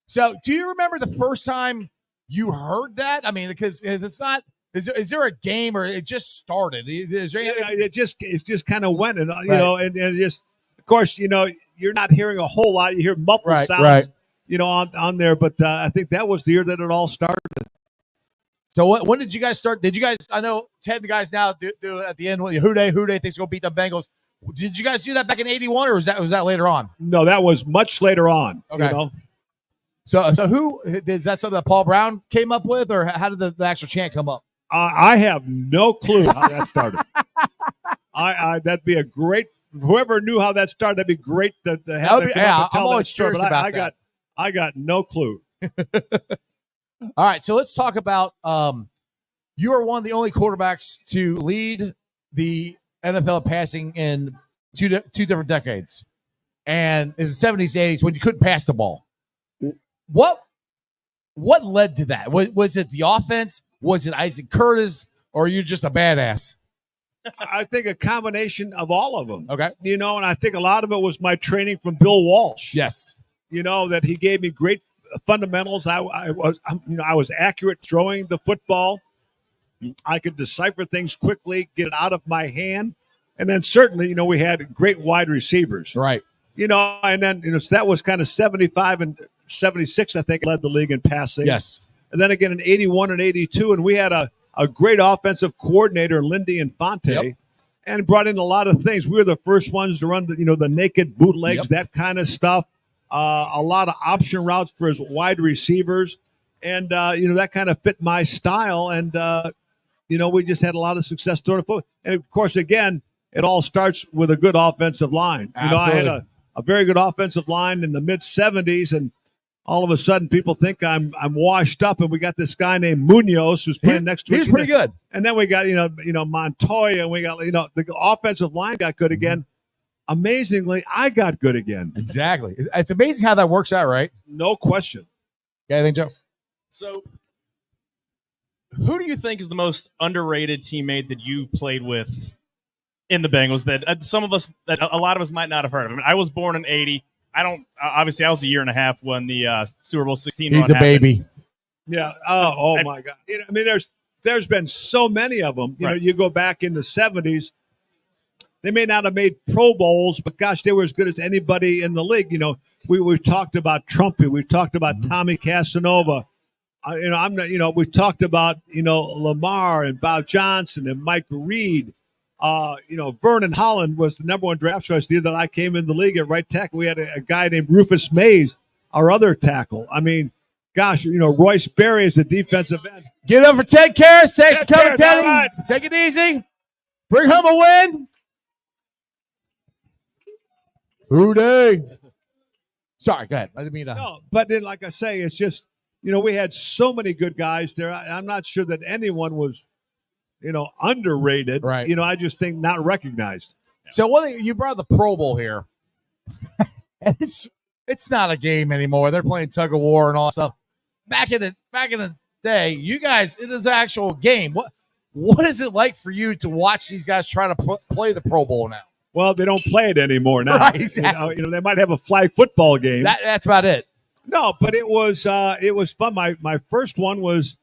So do you remember the first time you heard that? Because it's not. Is there a game or it just started? Is there anything? It just kind of went, and and it just, of course, you're not hearing a whole lot. You hear muffled sounds, on there. But I think that was the year that it all started. So when did you guys start? Did you guys? I know Ted, the guys now do at the end. Who Day thinks going to beat the Bengals. Did you guys do that back in '81, or was that later on? No, that was much later on. Okay. So who is that? Something that Paul Brown came up with, or how did the actual chant come up? I have no clue how that started. That'd be a great. Whoever knew how that started, that'd be great to have them come up and I'm tell always that story. curious But about that. I got no clue. All right, so let's talk about you are one of the only quarterbacks to lead the NFL passing in two different decades, and in the 70s, 80s when you couldn't pass the ball. What led to that? Was it the offense? Was it Isaac Curtis, or are you just a badass? I think a combination of all of them. Okay, and I think a lot of it was my training from Bill Walsh. Yes, that he gave me great fundamentals. I was accurate throwing the football. I could decipher things quickly, get it out of my hand, and then certainly, we had great wide receivers. Right. And then so that was kind of 75 and 76. I think led the league in passing. Yes. And then again in 81 and 82, and we had a great offensive coordinator, Lindy Infante, and brought in a lot of things. We were the first ones to run the naked bootlegs, that kind of stuff. A lot of option routes for his wide receivers, and that kind of fit my style. And we just had a lot of success throwing the football. And of course, again, it all starts with a good offensive line. I had a very good offensive line in the mid 70s, and all of a sudden, people think I'm washed up, and we got this guy named Munoz who's playing next to us. He's pretty good. And then we got Montoya, and we got the offensive line got good again. Amazingly, I got good again. Exactly. It's amazing how that works out, right? No question. Yeah, I think Joe. So, who do you think is the most underrated teammate that you've played with in the Bengals that a lot of us might not have heard of? I mean, I was born in '80. Obviously, I was a year and a half when the Super Bowl 16 He's run a happened. baby. Yeah. My God. There's been so many of them. You go back in the 70s. They may not have made Pro Bowls, but gosh, they were as good as anybody in the league. We've talked about Trumpy. We've talked about Tommy Casanova. We've talked about Lamar and Bob Johnson and Mike Reed. Vernon Holland was the number one draft choice the year that I came in the league at right tackle. We had a guy named Rufus Mays, our other tackle. I mean, gosh, Royce Berry is the defensive end. Get up for Ted Karras. Thanks for coming, Karras, all Teddy. right. Take it easy. Bring home a win. Hooday. Sorry, go ahead. I didn't mean to. No, but then, like I say, it's just, we had so many good guys there. I'm not sure that anyone was, underrated. Right. I just think not recognized. So you brought the Pro Bowl here. And it's not a game anymore. They're playing tug of war and all that stuff. Back in the day, you guys, it is an actual game. What is it like for you to watch these guys try to play the Pro Bowl now? Well, they don't play it anymore now. Right, exactly. They might have a flag football game. That's about it. No, but it was fun. My first one was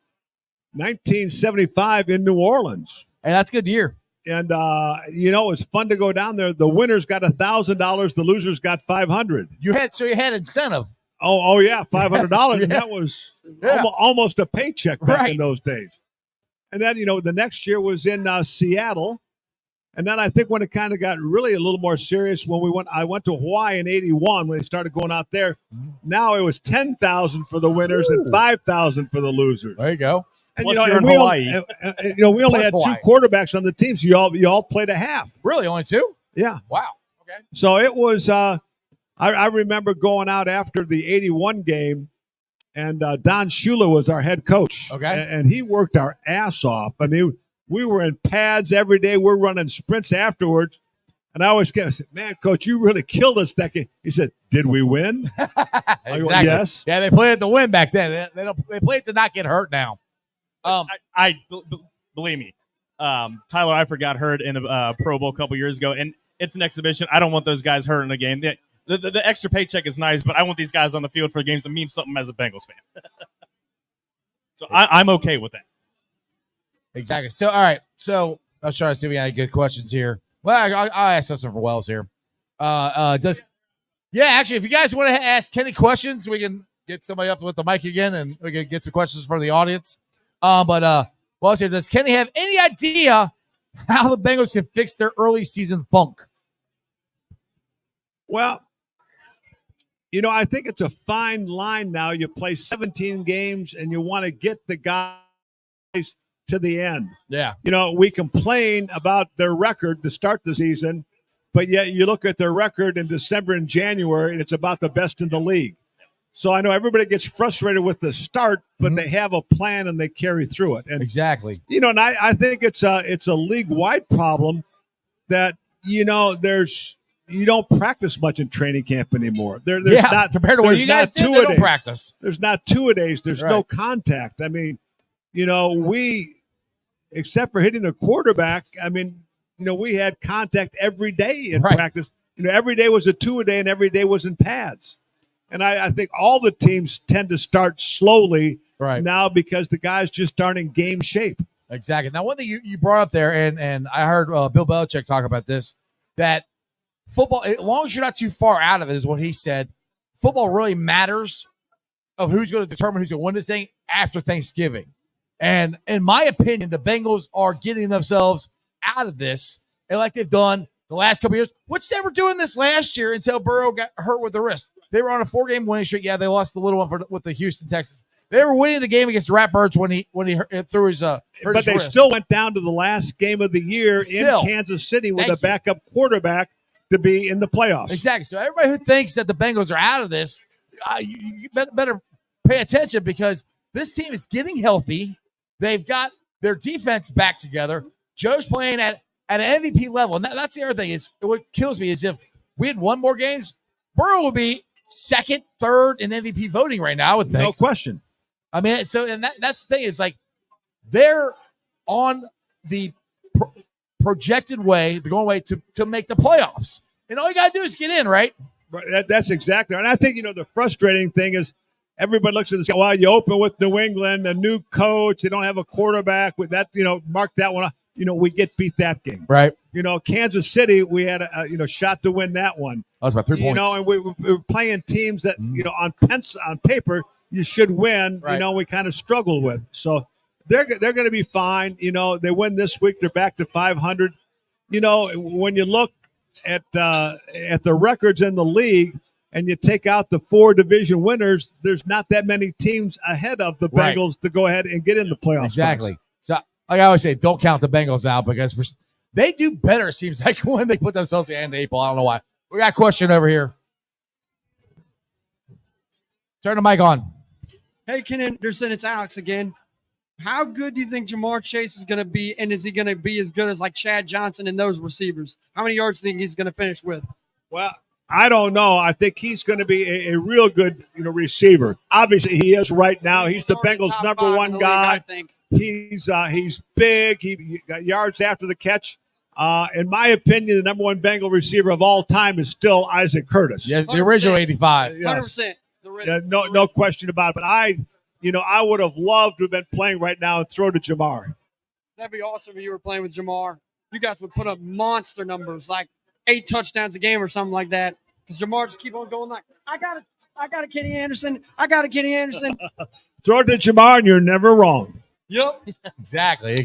1975 in New Orleans. And that's a good year. And it was fun to go down there. The winners got $1,000. The losers got $500. You had incentive. Oh yeah, $500. Yeah. That was almost a paycheck back in those days. And then the next year was in Seattle. And then I think when it kind of got really a little more serious, I went to Hawaii in '81 when they started going out there. Now it was $10,000 for the winners and $5,000 for the losers. There you go. And Plus you're in Hawaii. We only had two quarterbacks on the team, so you all played a half. Really, only two? Yeah. Wow. Okay. So it was. I remember going out after the '81 game, and Don Shula was our head coach. Okay. And he worked our ass off. I mean, we were in pads every day. We're running sprints afterwards. And I always said, man, coach, you really killed us that game. He said, did we win? I go, yes. Yeah, they played it to win back then. They play it to not get hurt now. Believe me, Tyler Eifert got hurt in a Pro Bowl a couple years ago, and it's an exhibition. I don't want those guys hurt in a game. The extra paycheck is nice, but I want these guys on the field for games that mean something as a Bengals fan. So I'm okay with that. Exactly. So, all right. So, I'll try to see if we got any good questions here. Well, I'll ask some for Wells here. Actually, if you guys want to ask Kenny questions, we can get somebody up with the mic again, and we can get some questions from the audience. Wells here, does Kenny have any idea how the Bengals can fix their early season funk? Well, I think it's a fine line now. You play 17 games, and you want to get the guys to the end. Yeah. We complain about their record to start the season, but yet you look at their record in December and January, and it's about the best in the league. So I know everybody gets frustrated with the start, but they have a plan and they carry through it. And Exactly. and I think it's a league-wide problem that you don't practice much in training camp anymore. There's not compared to what you guys did, they don't practice. There's not two-a-days. There's Right. no contact. I mean, we, except for hitting the quarterback, we had contact every day in practice. Every day was a two-a-day and every day was in pads. And I think all the teams tend to start slowly now because the guys just aren't in game shape. Exactly. Now, one thing you brought up there, and I heard Bill Belichick talk about this, that football, as long as you're not too far out of it, is what he said, football really matters of who's going to determine who's going to win this thing after Thanksgiving. And in my opinion, the Bengals are getting themselves out of this, and like they've done the last couple of years, which they were doing this last year until Burrow got hurt with the wrist. They were on a 4-game winning streak. Yeah, they lost the little one with the Houston Texans. They were winning the game against the Ratbirds when he threw his hurt but his they wrist. still went down to the last game of the year in Kansas City with a backup quarterback to be in the playoffs. Exactly. So everybody who thinks that the Bengals are out of this, you better pay attention because this team is getting healthy. They've got their defense back together. Joe's playing at an MVP level. And that's the other thing is what kills me is if we had won more games, Burrow would be second, third in MVP voting right now, I would think. No question. I mean, that's the thing is like they're on the projected way, they're going way to make the playoffs. And all you got to do is get in, right? That's exactly. And I think, the frustrating thing is everybody looks at this. Well, you open with New England, a new coach. They don't have a quarterback with that, mark that one off. We get beat that game. Right. Kansas City, we had a shot to win that one. That was about 3 points. And we were playing teams that, on paper, you should win, we kind of struggle with. So they're going to be fine. They win this week. They're back to 500. When you look at the records in the league and you take out the 4 division winners, there's not that many teams ahead of the Bengals to go ahead and get in the playoffs. Exactly. So like I always say, don't count the Bengals out because they do better, it seems like, when they put themselves behind the 8 ball. I don't know why. We got a question over here. Turn the mic on. Hey, Ken Anderson, it's Alex again. How good do you think Jamar Chase is going to be, and is he going to be as good as like Chad Johnson and those receivers? How many yards do you think he's going to finish with? Well, I don't know. I think he's going to be a real good receiver. Obviously, he is right now. He's the Bengals' number 1 guy. He's big. He got yards after the catch. In my opinion, the number 1 Bengal receiver of all time is still Isaac Curtis. Yeah, the original 85. 100%. No question about it. But I would have loved to have been playing right now and throw to Jamar. That'd be awesome if you were playing with Jamar. You guys would put up monster numbers, like 8 touchdowns a game or something like that. Because Jamar just keep on going like, I got a Kenny Anderson. I got a Kenny Anderson. Throw it to Jamar and you're never wrong. Yep. Exactly.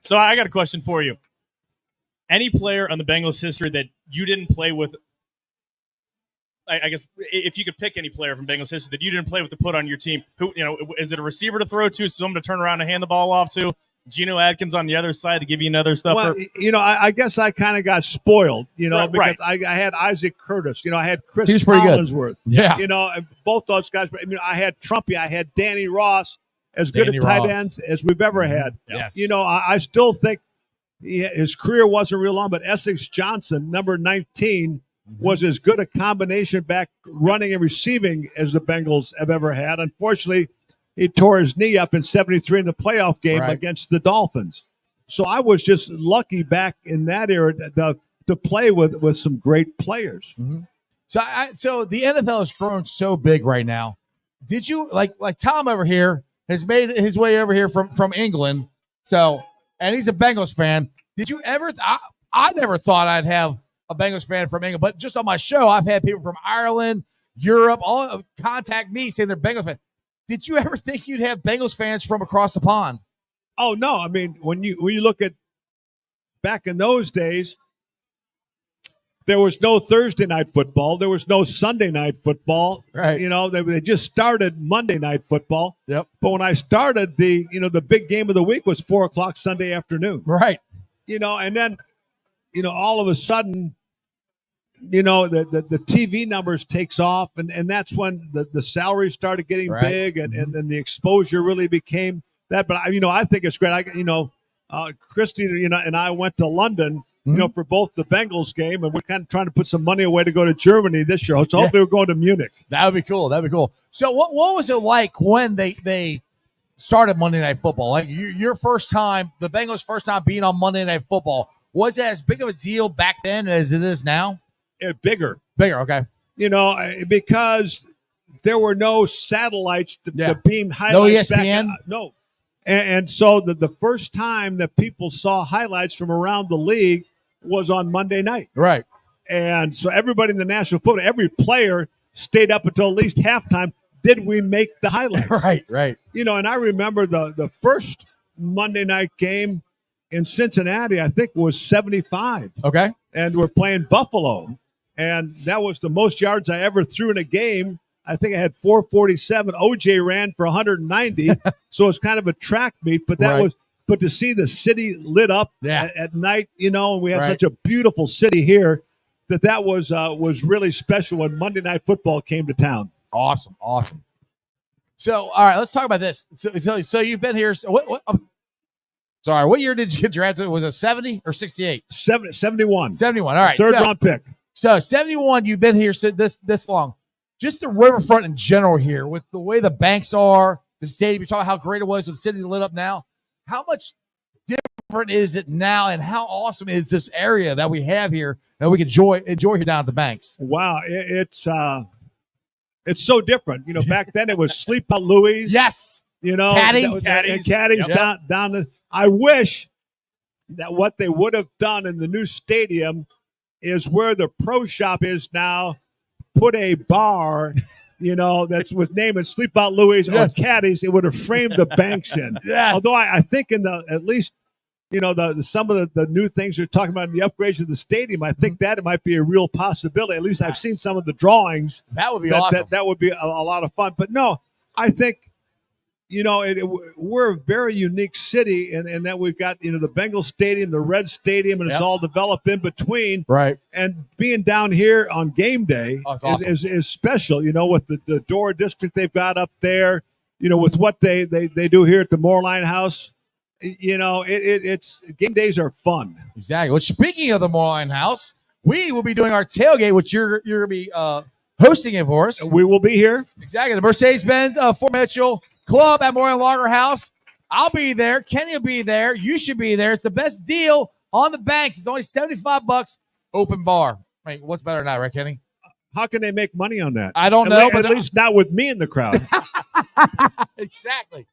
So I got a question for you. Any player on the Bengals history that you didn't play with, I guess if you could pick any player from Bengals history that you didn't play with to put on your team, who is it a receiver to throw to, someone to turn around and hand the ball off to? Geno Atkins on the other side to give you another stuff. Well, I guess I kind of got spoiled, because I had Isaac Curtis, I had Chris Collinsworth. Good. Yeah. And both those guys. I had Trumpy, I had Danny Ross, as good a tight ends as we've ever had. Yes. I still think his career wasn't real long, but Essex Johnson, number 19, was as good a combination back running and receiving as the Bengals have ever had. Unfortunately, he tore his knee up in 73 in the playoff game against the Dolphins. So I was just lucky back in that era to play with some great players. Mm-hmm. So the NFL has grown so big right now. Did you like Tom over here has made his way over here from England? So, and he's a Bengals fan. Did you ever? I never thought I'd have a Bengals fan from England, but just on my show, I've had people from Ireland, Europe, all contact me saying they're Bengals fans. Did you ever think you'd have Bengals fans from across the pond? Oh no! I mean, when you look at back in those days, there was no Thursday night football. There was no Sunday night football. Right. They just started Monday night football. Yep. But when I started, the big game of the week was 4:00 Sunday afternoon. Right. And then, all of a sudden, the TV numbers takes off, and that's when the salaries started getting big, and then the exposure really became that. But I think it's great. Christy, and I went to London. For both the Bengals game, and we're kind of trying to put some money away to go to Germany this year. So hopefully we're going to Munich. That would be cool. So what was it like when they started Monday Night Football? Like your first time, the Bengals' first time being on Monday Night Football, was it as big of a deal back then as it is now? Bigger, okay. Because there were no satellites to beam highlights. No ESPN? No. And so the first time that people saw highlights from around the league was on Monday night. Right. And so everybody in the National Football, every player stayed up until at least halftime. Did we make the highlights? Right. And I remember the first Monday night game in Cincinnati, I think was 75. Okay. And we're playing Buffalo. And that was the most yards I ever threw in a game. I think I had 447. OJ ran for 190. So it's kind of a track meet, but but to see the city lit up at night, and we have such a beautiful city here, that was really special when Monday Night Football came to town. Awesome. So, all right, let's talk about this. So you've been here. What year did you get drafted? Was it 70 or 68? 71. 71. All right. Third round pick. So 71, you've been here this long. Just the riverfront in general here, with the way the banks are, the stadium, you talk about how great it was with the city lit up now. How much different is it now, and how awesome is this area that we have here that we can enjoy here down at the banks? Wow, it's so different. Back then it was Sleep Out Louie. Yes. Caddies Yep. down the. I wish that what they would have done in the new stadium is where the pro shop is now. Put a bar, that's with naming Sleep Out Louie or Caddies. It would have framed the banks in. Yes. Although I think at least some of the new things you're talking about in the upgrades of the stadium, I think that it might be a real possibility. At least I've seen some of the drawings. That would be awesome. That would be a lot of fun. But no, I think we're a very unique city, and that we've got the Bengals Stadium, the Red Stadium, and it's all developed in between. Right. And being down here on game day is special. With the Door District they've got up there. With what they do here at the Moerlein House. It's game days are fun. Exactly. Well, speaking of the Moerlein House, we will be doing our tailgate, which you're going to be hosting it for us. We will be here. Exactly. The Mercedes-Benz Fort Mitchell Club at Moerlein Lager House. I'll be there. Kenny will be there. You should be there. It's the best deal on the banks. It's only $75. Open bar. Right, what's better than that, right, Kenny? How can they make money on that? I don't know. But at least not with me in the crowd. Exactly.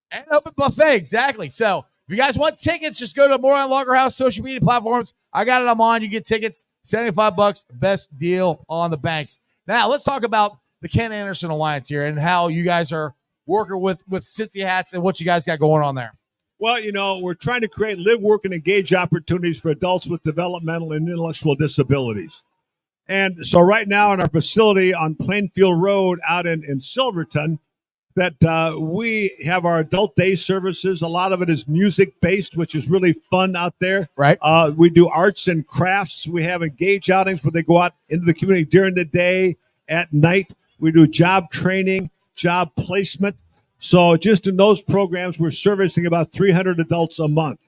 And open buffet. Exactly. So if you guys want tickets, just go to Moerlein Lager House social media platforms. I got it on mine. You get tickets. $75. Best deal on the banks. Now let's talk about the Ken Anderson Alliance here and how you guys are working with Cincy Hats and what you guys got going on there. Well, we're trying to create live, work, and engage opportunities for adults with developmental and intellectual disabilities. And so right now in our facility on Plainfield Road out in Silverton, that we have our adult day services. A lot of it is music-based, which is really fun out there. Right. We do arts and crafts. We have engage outings where they go out into the community during the day, at night. We do job training, job placement. So just in those programs, we're servicing about 300 adults a month.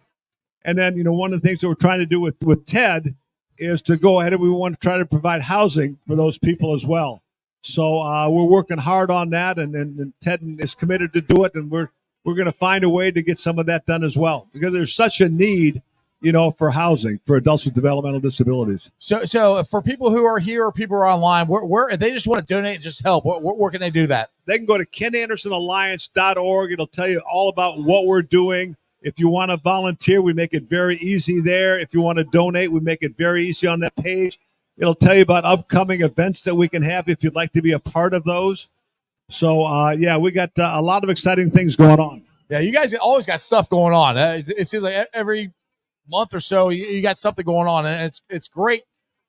And then, one of the things that we're trying to do with TED is to go ahead and we want to try to provide housing for those people as well. So we're working hard on that, and Ted is committed to do it, and we're going to find a way to get some of that done as well, because there's such a need, for housing for adults with developmental disabilities. So for people who are here or people who are online, where if they just want to donate and just help, where can they do that? They can go to KenAndersonAlliance.org. It'll tell you all about what we're doing. If you want to volunteer, we make it very easy there. If you want to donate, we make it very easy on that page. It'll tell you about upcoming events that we can have if you'd like to be a part of those. So, we got a lot of exciting things going on. Yeah, you guys always got stuff going on. It seems like every month or so, you got something going on, and it's great.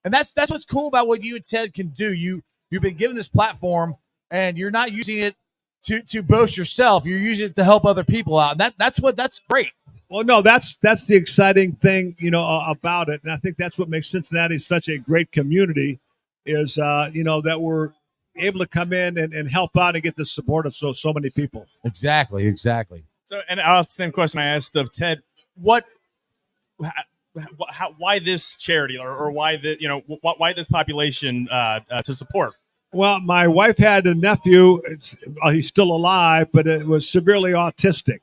And that's what's cool about what you and Ted can do. You've been given this platform, and you're not using it to boast yourself. You're using it to help other people out. And that's great. Well, no, that's the exciting thing, about it, and I think that's what makes Cincinnati such a great community. Is that we're able to come in and help out and get the support of so many people. Exactly. So, and I'll ask the same question I asked of Ted. Why this charity, or why why this population to support? Well, my wife had a nephew. He's still alive, but it was severely autistic.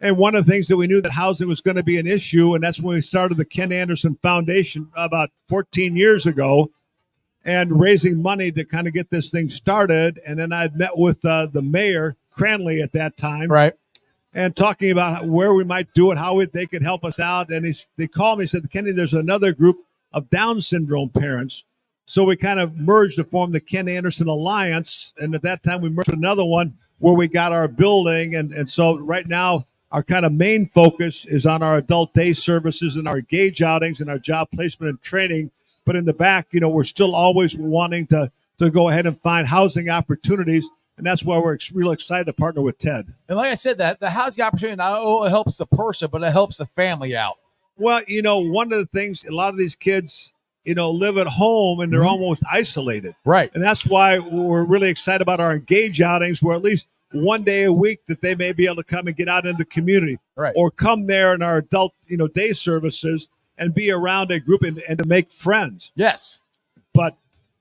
And one of the things that we knew that housing was going to be an issue, and that's when we started the Ken Anderson Foundation about 14 years ago, and raising money to kind of get this thing started. And then I'd met with the mayor, Cranley, at that time. Right. And talking about where we might do it, how they could help us out. And they called me and said, Kenny, there's another group of Down syndrome parents. So we kind of merged to form the Ken Anderson Alliance. And at that time, we merged with another one where we got our building. And so right now, our kind of main focus is on our adult day services and our gauge outings and our job placement and training. But in the back, we're still always wanting to go ahead and find housing opportunities. And that's why we're real excited to partner with Ted. And like I said, that the housing opportunity not only helps the person, but it helps the family out. Well, one of the things, a lot of these kids, live at home and they're almost isolated. Right. And that's why we're really excited about our engage outings, where at least one day a week that they may be able to come and get out in the community. Right. Or come there in our adult, day services and be around a group and to make friends. Yes. But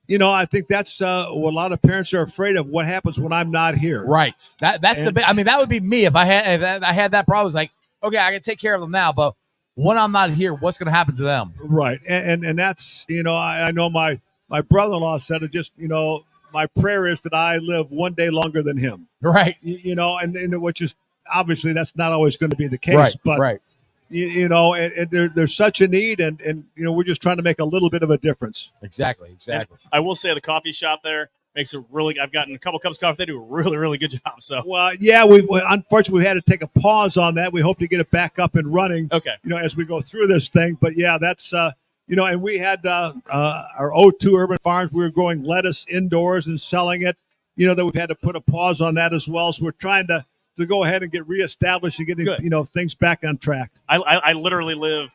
I think that's what a lot of parents are afraid of. What happens when I'm not here? Right. That's the bit. I mean, that would be me if I had that problem. It's like, okay, I can take care of them now, but when I'm not here, what's going to happen to them? Right. And that's I know my brother-in-law said it. Just my prayer is that I live one day longer than him. Right. And which is obviously that's not always going to be the case. Right. But right. There's such a need, and we're just trying to make a little bit of a difference. Exactly. And I will say the coffee shop there makes it really. I've gotten a couple cups of coffee. They do a really, really good job. So well, yeah, we unfortunately we had to take a pause on that. We hope to get it back up and running. Okay. As we go through this thing, but yeah, that's and we had our O2 Urban Farms. We were growing lettuce indoors and selling it. That we've had to put a pause on that as well. So we're trying to go ahead and get reestablished and getting things back on track. I literally live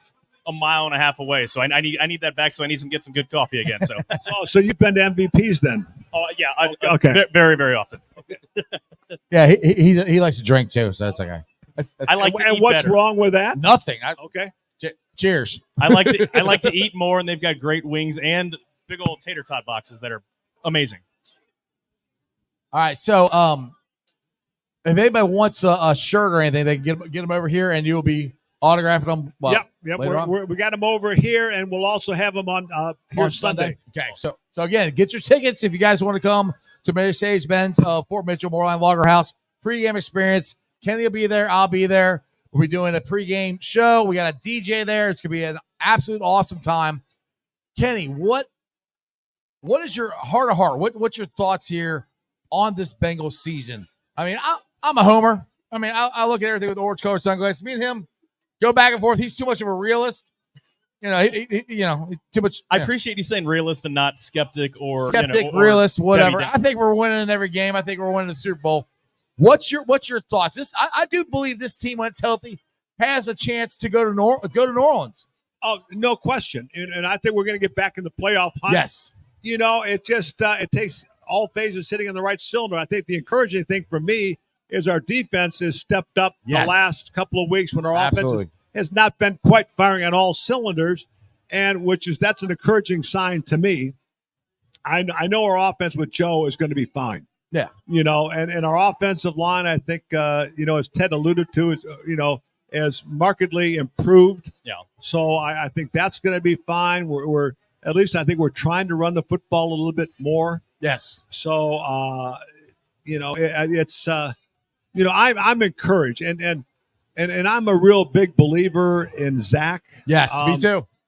a mile and a half away, so I need that back. So I need to get some good coffee again. So so you've been to MVPs then? Oh yeah, okay, very, very often. Yeah, he likes to drink too, so that's okay. I like to eat what's better. wrong with that? Nothing. Okay. Cheers. I like to eat more, and they've got great wings and big old tater tot boxes that are amazing. All right, so if anybody wants a shirt or anything, they can get them over here, and you'll be autographing them. Yep. Later on? We got them over here, and we'll also have them on here On Sunday. Okay, so again, get your tickets if you guys want to come to Mercedes-Benz Fort Mitchell Moerlein Lager House pregame experience. Kenny will be there. I'll be there. We'll be doing a pregame show. We got a DJ there. It's gonna be an absolute awesome time. Kenny, what is your heart of heart? What's your thoughts here on this Bengals season? I mean, I'm a homer. I mean, I look at everything with orange-colored sunglasses. Me and him go back and forth. He's too much of a realist. He too much. I appreciate you saying realist and not skeptic or realist, whatever. Debbie I think we're winning in every game. I think we're winning the Super Bowl. What's your thoughts? I do believe this team, when it's healthy, has a chance to go to New Orleans. Oh, no question. And I think we're going to get back in the playoff hunt. Yes. It just it takes all phases hitting on the right cylinder. I think the encouraging thing for me is our defense has stepped up the last couple of weeks when our offense has not been quite firing on all cylinders, and that's an encouraging sign to me. I know our offense with Joe is going to be fine. Yeah. And our offensive line, I think, as Ted alluded to, is, has markedly improved. Yeah. So I think that's going to be fine. We're at least I think we're trying to run the football a little bit more. Yes. So, it's, I'm encouraged and I'm a real big believer in Zach. Yes.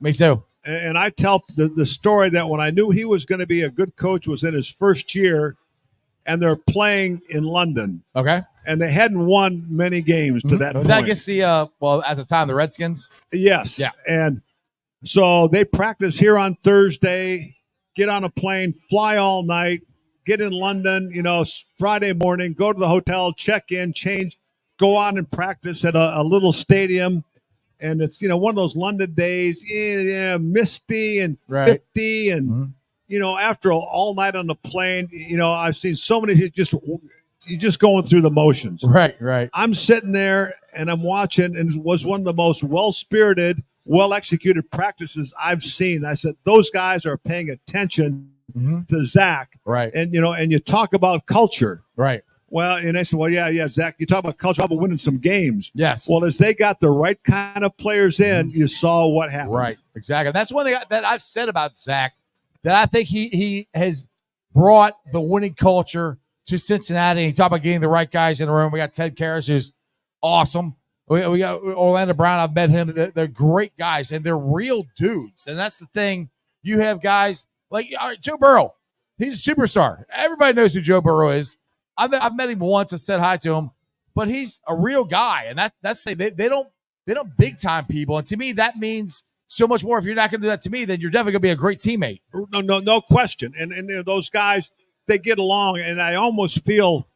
Me too. And I tell the story that when I knew he was going to be a good coach was in his first year and they're playing in London. Okay. And they hadn't won many games to that Was point. that against the at the time the Redskins? Yes. Yeah. And so they practice here on Thursday, get on a plane, fly all night, get in London, Friday morning, go to the hotel, check in, change, go on and practice at a little stadium. And it's, one of those London days, misty and 50. And, after all night on the plane, I've seen so many, you're just going through the motions. Right. I'm sitting there and I'm watching, and it was one of the most well-spirited, well-executed practices I've seen. I said, those guys are paying attention to Zach. Right. And, and you talk about culture. Right. Well, and I said, well, yeah, Zach, you talk about culture, about winning some games. Yes. Well, as they got the right kind of players in, you saw what happened. Right. Exactly. That's one thing that I've said about Zach, that I think he has brought the winning culture to Cincinnati. You talk about getting the right guys in the room. We got Ted Karras, who's awesome. We got Orlando Brown. I've met him. They're great guys, and they're real dudes. And that's the thing. You have guys like Joe Burrow. He's a superstar. Everybody knows who Joe Burrow is. I've met him once and said hi to him, but he's a real guy, and that's they don't big time people. And to me, that means so much more. If you're not going to do that to me, then you're definitely going to be a great teammate. No question. And those guys, they get along, and I almost feel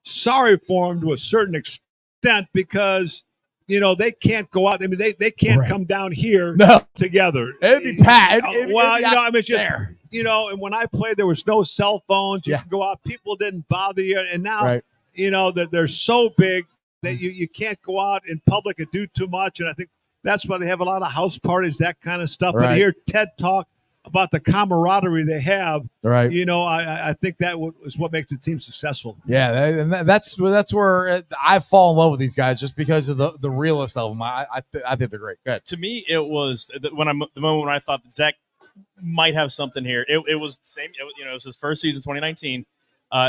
sorry for them to a certain extent because they can't go out. I mean, they can't come down here together. It'd be Pat. It's just there. And when I played, there was no cell phones. You could go out. People didn't bother you. And now, that they're so big that you can't go out in public and do too much. And I think that's why they have a lot of house parties, that kind of stuff. But to hear Ted talk about the camaraderie they have, I think that is what makes the team successful. Yeah, and that's where I fall in love with these guys, just because of the realest of them. I think they're great. Good. To me, it was the moment when I thought that Zach might have something here. It was the same. It was his first season, 2019.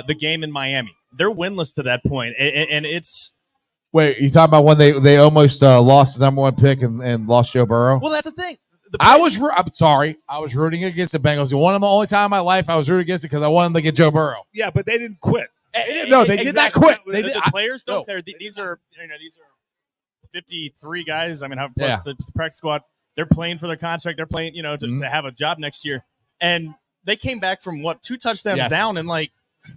The game in Miami. They're winless to that point, and it's. Wait, you talking about when they almost lost the number one pick and lost Joe Burrow? Well, that's the thing. I'm sorry. I was rooting against the Bengals. One of the only time in my life I was rooting against it because I wanted them to get Joe Burrow. Yeah, but they didn't quit. No, they did not quit. The players don't care. These are 53 guys. I mean, plus the practice squad. They're playing for their contract. They're playing, to have a job next year. And they came back from 2 touchdowns down in like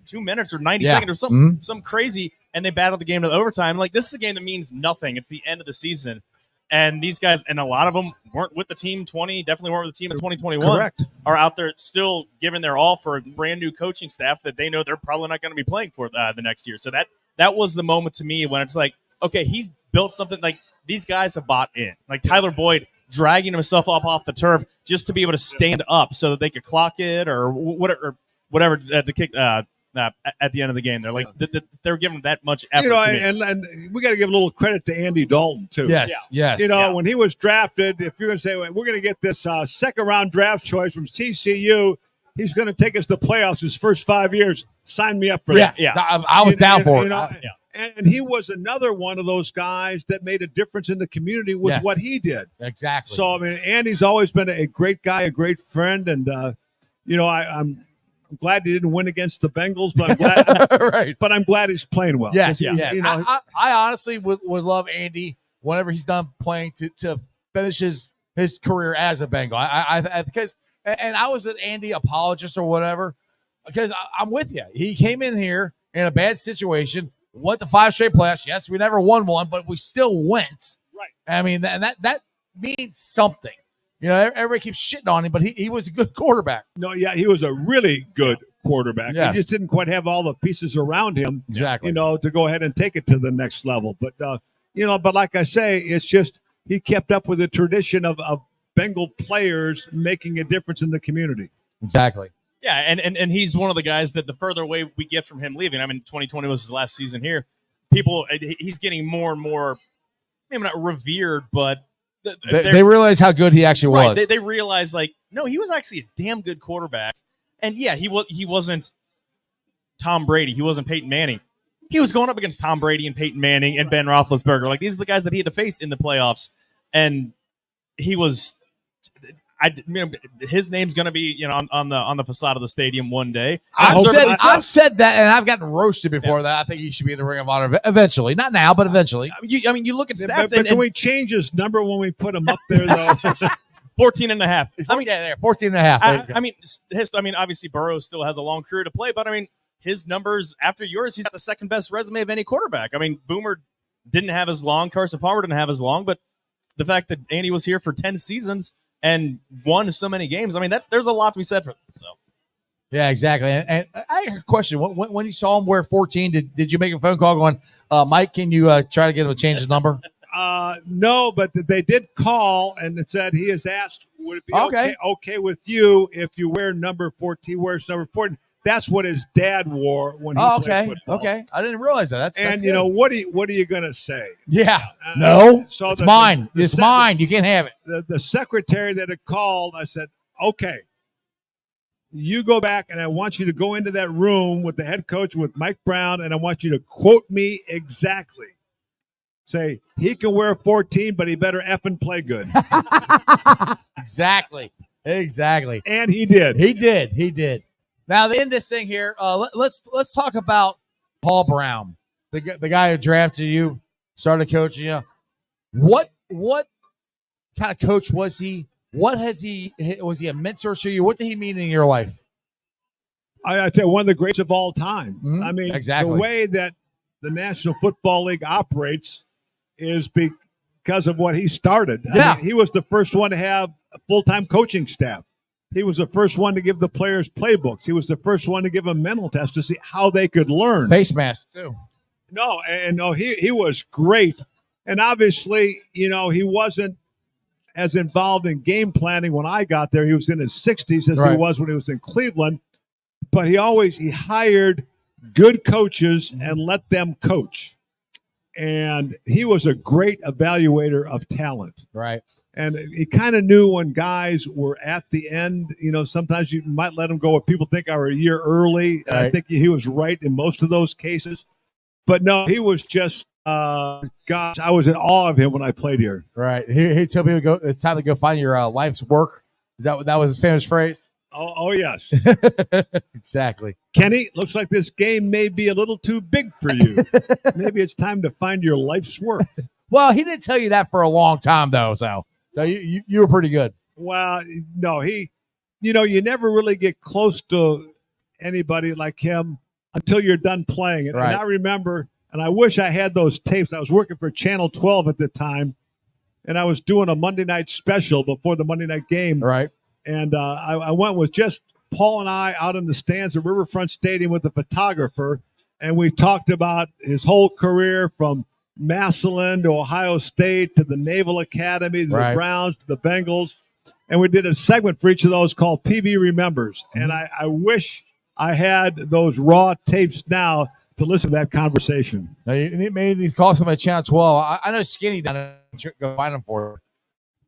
2 minutes or 90 seconds or something, some crazy. And they battled the game to the overtime. Like, this is a game that means nothing. It's the end of the season. And these guys, and a lot of them weren't with the team definitely weren't with the team in 2021. Correct. Are out there still giving their all for a brand new coaching staff that they know they're probably not going to be playing for the next year. So that was the moment to me when it's like, okay, he's built something. Like, these guys have bought in. Like Tyler Boyd dragging himself up off the turf just to be able to stand up so that they could clock it or whatever to kick at the end of the game. They're like they're giving that much effort. And we got to give a little credit to Andy Dalton too. Yes. When he was drafted, if you're going to say we're going to get this second round draft choice from TCU, he's going to take us to playoffs his first 5 years. Sign me up for that. Yeah. I was down for it. And he was another one of those guys that made a difference in the community with what he did. Exactly. So, I mean, Andy's always been a great guy, a great friend. And, I'm glad he didn't win against the Bengals, but I'm glad, but I'm glad he's playing well. Yes. I honestly would love Andy whenever he's done playing to finish his career as a Bengal. Because I was an Andy apologist or whatever, because I'm with you. He came in here in a bad situation, went to 5 straight playoffs. Yes, we never won one, but we still went. Right. I mean, that means something. Everybody keeps shitting on him, but he was a good quarterback. No, he was a really good quarterback. Yes. He just didn't quite have all the pieces around him, exactly. To go ahead and take it to the next level. But, but like I say, it's just he kept up with the tradition of Bengal players making a difference in the community. Exactly. Yeah, and he's one of the guys that the further away we get from him leaving, I mean, 2020 was his last season here, he's getting more and more, maybe not revered, but they realize how good he actually was. They realize, like, no, he was actually a damn good quarterback. And, yeah, he wasn't Tom Brady. He wasn't Peyton Manning. He was going up against Tom Brady and Peyton Manning and Ben Roethlisberger. Like, these are the guys that he had to face in the playoffs. And he was his name's going to be on the facade of the stadium one day. I've said that, and I've gotten roasted before that. I think he should be in the Ring of Honor eventually. Not now, but eventually. You look at stats. But can we change his number when we put him up there, though? 14 and a half. 14 and a half. Obviously Burrow still has a long career to play, but his numbers after yours, he's got the second best resume of any quarterback. Boomer didn't have as long. Carson Palmer didn't have as long, but the fact that Andy was here for 10 seasons and won so many games, there's a lot to be said for that. So. Yeah, exactly. And I have a question. When you saw him wear 14, did you make a phone call going, Mike, can you try to get him to change his number? No, but they did call and it said he has asked, would it be okay with you if you wear number 14? Wears number 14. That's what his dad wore when he played football. Okay. I didn't realize that. That's you know what are you going to say? Yeah. No. So it's mine. It's mine. You can't have it. The secretary that had called, I said, okay. You go back, and I want you to go into that room with the head coach, with Mike Brown, and I want you to quote me exactly. Say, he can wear 14, but he better effing play good. Exactly. And he did. He did. Now, the end of this thing here, let's talk about Paul Brown, the guy who drafted you, started coaching you. What kind of coach was he? Was he a mentor to you? What did he mean in your life? I tell you, one of the greats of all time. Mm-hmm. Exactly. The way that the National Football League operates is because of what he started. Yeah. He was the first one to have a full-time coaching staff. He was the first one to give the players playbooks. He was the first one to give them mental tests to see how they could learn. Face mask, too. He was great. And obviously, he wasn't as involved in game planning when I got there. He was in his 60s as he was when he was in Cleveland. But he hired good coaches and let them coach. And he was a great evaluator of talent. Right. And he kind of knew when guys were at the end. Sometimes you might let them go what people think are a year early. Right. I think he was right in most of those cases. But no, he was just, I was in awe of him when I played here. Right. He told people it's time to go find your life's work. That was his famous phrase? Oh yes. Exactly. Kenny, looks like this game may be a little too big for you. Maybe it's time to find your life's work. Well, he didn't tell you that for a long time, though. So you were pretty good. Well, no, you never really get close to anybody like him until you're done playing it. Right. And I remember, and I wish I had those tapes. I was working for Channel 12 at the time, and I was doing a Monday night special before the Monday night game. Right. And I went with just Paul and I out in the stands at Riverfront Stadium with the photographer, and we talked about his whole career from Massillon to Ohio State to the Naval Academy to the Browns to the Bengals. And we did a segment for each of those called PB Remembers. And I wish I had those raw tapes now to listen to that conversation. Now, maybe call somebody at Channel 12. I know Skinny down there. Go find him for you.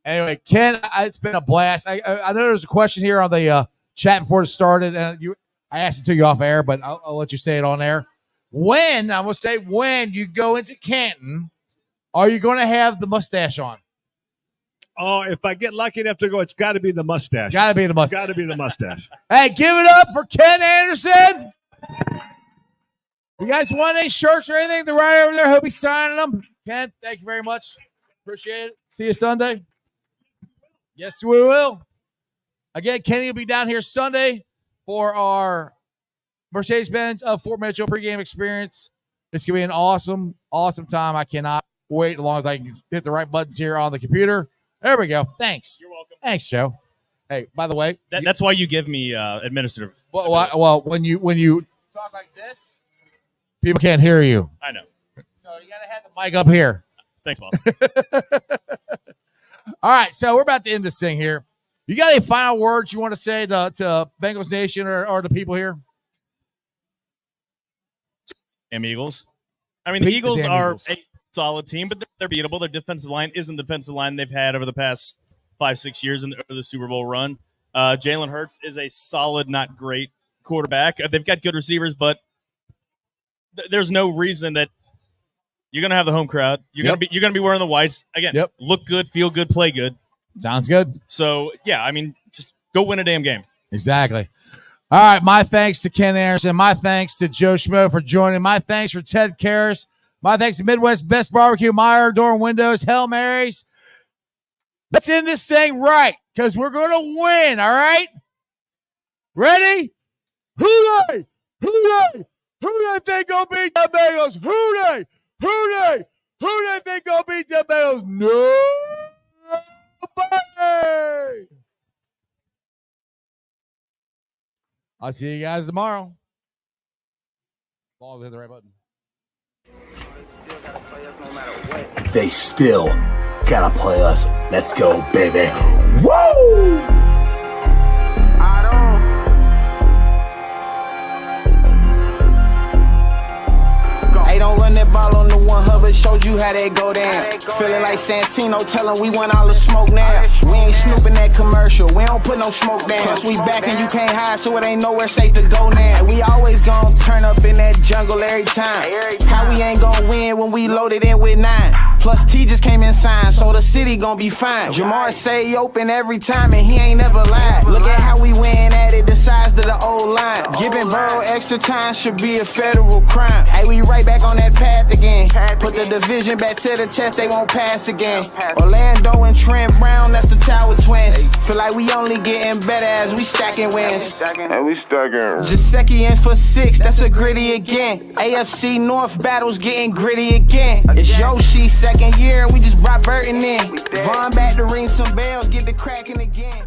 Anyway, Ken, it's been a blast. I know there's a question here on the chat before it started, and I asked it to you off air, but I'll let you say it on air. When you go into Canton, are you going to have the mustache on? Oh, if I get lucky enough to go, it's got to be the mustache. Got to be the mustache. Got to be the mustache. Hey, give it up for Ken Anderson. You guys want any shirts or anything? They're right over there. He'll be signing them. Ken, thank you very much. Appreciate it. See you Sunday. Yes, we will. Again, Kenny will be down here Sunday for our Mercedes-Benz Fort Mitchell pregame experience. It's going to be an awesome, awesome time. I cannot wait as long as I can hit the right buttons here on the computer. There we go. Thanks. You're welcome. Thanks, Joe. Hey, by the way. That's why you give me administrative. Well, when you talk like this, people can't hear you. I know. So you got to have the mic up here. Thanks, boss. All right, so we're about to end this thing here. You got any final words you want to say to Bengals Nation or the people here? Damn Eagles. I mean, the Eagles are a solid team, but they're beatable. Their defensive line isn't the defensive line they've had over the past 5-6 years in the Super Bowl run. Jalen Hurts is a solid, not great quarterback. They've got good receivers, but there's no reason that you're going to have the home crowd. You're going to be wearing the whites. Again, look good, feel good, play good. Sounds good. So, yeah, I mean, just go win a damn game. Exactly. All right. My thanks to Ken Anderson. My thanks to Joe Schmo for joining. My thanks for Ted Karras. My thanks to Midwest Best Barbecue, Meyer Door Windows, Hail Marys. Let's end this thing right because we're going to win. All right. Ready? Who they think gonna beat the Bengals? Who they think gonna beat the Bengals? Nobody. I'll see you guys tomorrow. Ball hit the right button. They still gotta play us. Let's go, baby. Woo! Hey, don't run that ball on the one Hubbard, showed you how that go down. Feeling like Santino, tell him we want all the smoke now. We ain't snooping that commercial, we don't put no smoke down. Plus we back and you can't hide, so it ain't nowhere safe to go now. We always gon' turn up in that jungle every time. How we ain't gon' win when we loaded in with 9? Plus T just came in signed, so the city gon' be fine. Jamar say he open every time and he ain't never lied. Look at how we win at it, the size of the old line. Giving Burrow extra time should be a federal crime. Hey, we right back on that path again. Put the division back to the test, they won't pass again. Orlando and Trent Brown, that's the Tower Twins. Feel like we only getting better as we stacking wins. Jaceki in for 6, that's a gritty again. AFC North battles getting gritty again. It's Yoshi's second year, we just brought Burton in. Vaughn back to ring some bells, get the cracking again.